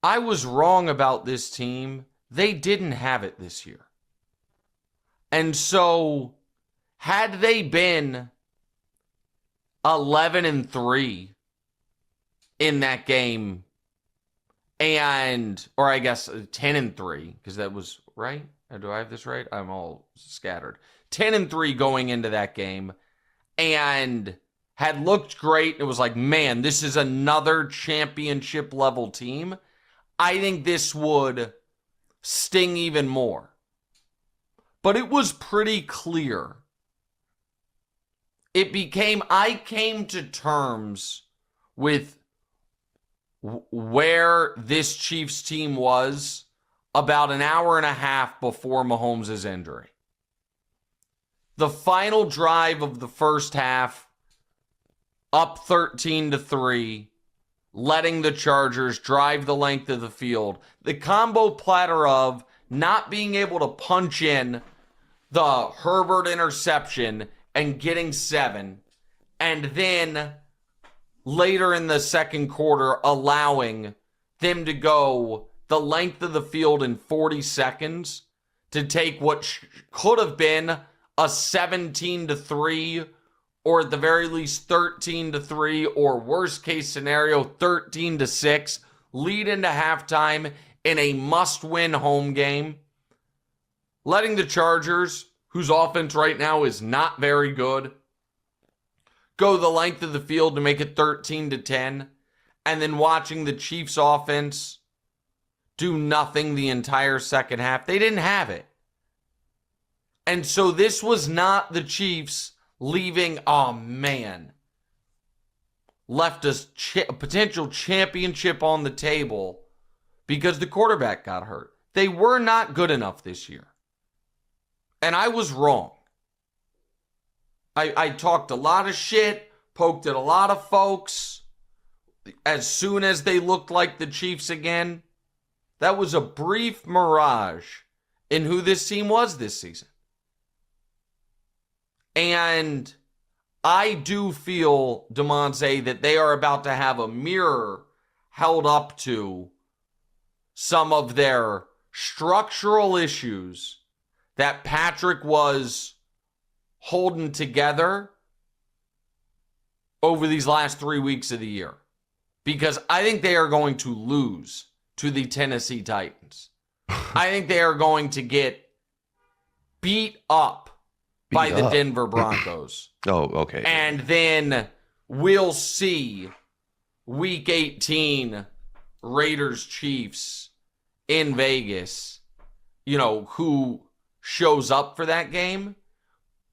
I was wrong about this team. They didn't have it this year. And so, had they been 11-3 in that game, or I guess 10-3, because that was right. Do I have this right? I'm all scattered. 10-3 going into that game, and had looked great. It was like, man, this is another championship level team. I think this would sting even more. But it was pretty clear. I came to terms with where this Chiefs team was about an hour and a half before Mahomes' injury. The final drive of the first half, up 13-3, letting the Chargers drive the length of the field. The combo platter of not being able to punch in the Herbert interception and getting 7, and then later in the second quarter allowing them to go the length of the field in 40 seconds to take what could have been a 17-3 or at the very least 13-3 or worst case scenario 13-6 lead into halftime in a must-win home game. Letting the Chargers, whose offense right now is not very good, go the length of the field to make it 13-10, and then watching the Chiefs offense do nothing the entire second half. They didn't have it. And so this was not the Chiefs leaving, oh man, left a potential championship on the table because the quarterback got hurt. They were not good enough this year. And I was wrong. I talked a lot of shit, poked at a lot of folks as soon as they looked like the Chiefs again. That was a brief mirage in who this team was this season. And I do feel, DeMonte, that they are about to have a mirror held up to some of their structural issues that Patrick was holding together over these last 3 weeks of the year. Because I think they are going to lose to the Tennessee Titans. I think they are going to get beat up by the Denver Broncos.
Oh, okay.
And then we'll see Week 18 Raiders Chiefs in Vegas, who shows up for that game.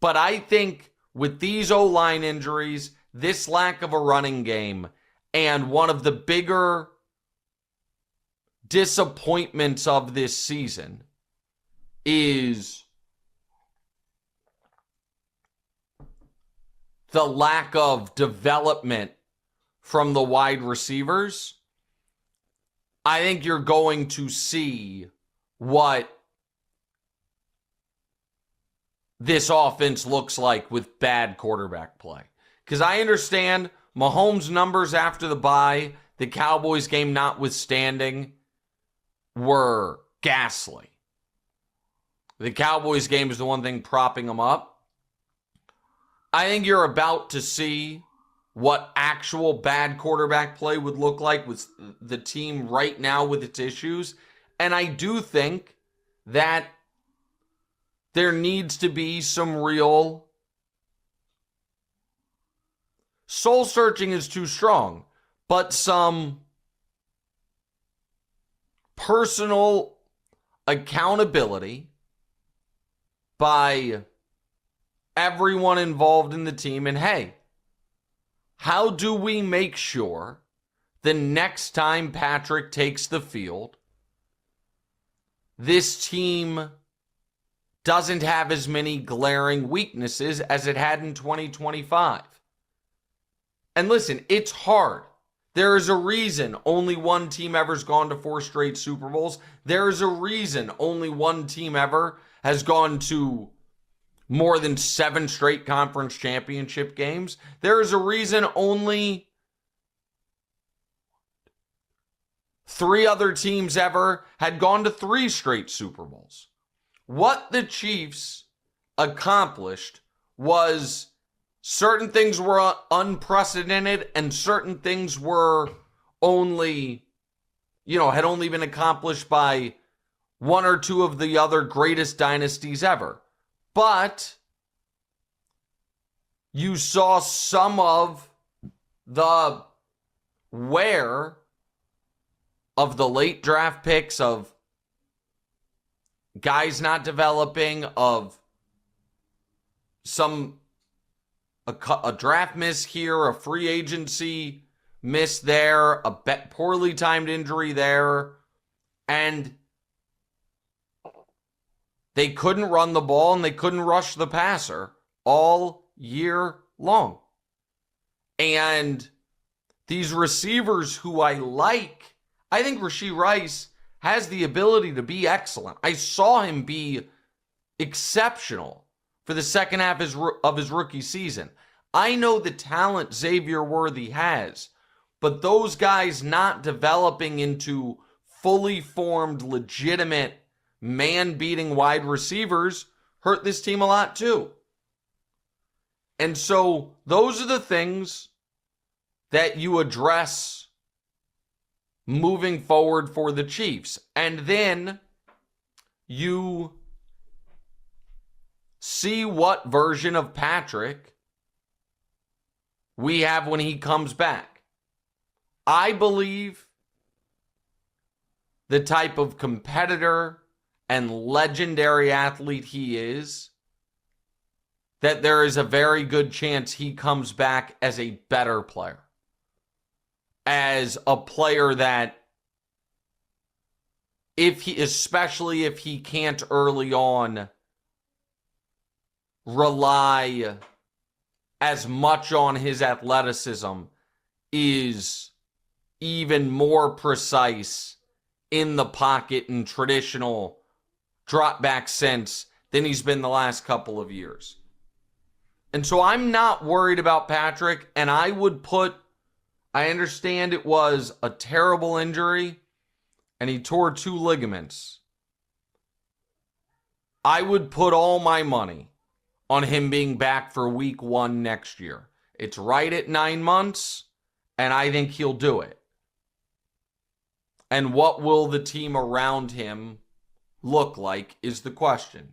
But I think with these O-line injuries, this lack of a running game, and one of the bigger disappointments of this season is the lack of development from the wide receivers. I think you're going to see what this offense looks like with bad quarterback play. Because I understand Mahomes' numbers after the bye, the Cowboys game notwithstanding, were ghastly. The Cowboys game is the one thing propping them up. I think you're about to see what actual bad quarterback play would look like with the team right now with its issues. And I do think that there needs to be some real soul searching is too strong, but some personal accountability by everyone involved in the team. And hey, how do we make sure the next time Patrick takes the field, this team doesn't have as many glaring weaknesses as it had in 2025? And listen, it's hard. There is a reason only one team ever's gone to 4 straight Super Bowls. There is a reason only one team ever has gone to more than 7 straight conference championship games. There is a reason only 3 other teams ever had gone to 3 straight Super Bowls. What the Chiefs accomplished was certain things were unprecedented and certain things were only, had only been accomplished by 1 or 2 of the other greatest dynasties ever. But you saw some of the wear of the late draft picks, of guys not developing, of a draft miss here, a free agency miss there, a poorly timed injury there, and they couldn't run the ball and they couldn't rush the passer all year long. And these receivers who I like, I think Rashee Rice has the ability to be excellent. I saw him be exceptional for the second half of his rookie season. I know the talent Xavier Worthy has, but those guys not developing into fully formed, legitimate, man-beating wide receivers hurt this team a lot too. And so those are the things that you address moving forward for the Chiefs. And then you see what version of Patrick we have when he comes back. I believe the type of competitor and legendary athlete he is, that there is a very good chance he comes back as a better player. As a player that, especially if he can't early on rely as much on his athleticism, is even more precise in the pocket in traditional drop back sense than he's been the last couple of years. And so I'm not worried about Patrick, and I understand it was a terrible injury and he tore 2 ligaments. I would put all my money on him being back for week 1 next year. It's right at 9 months, and I think he'll do it. And what will the team around him look like is the question.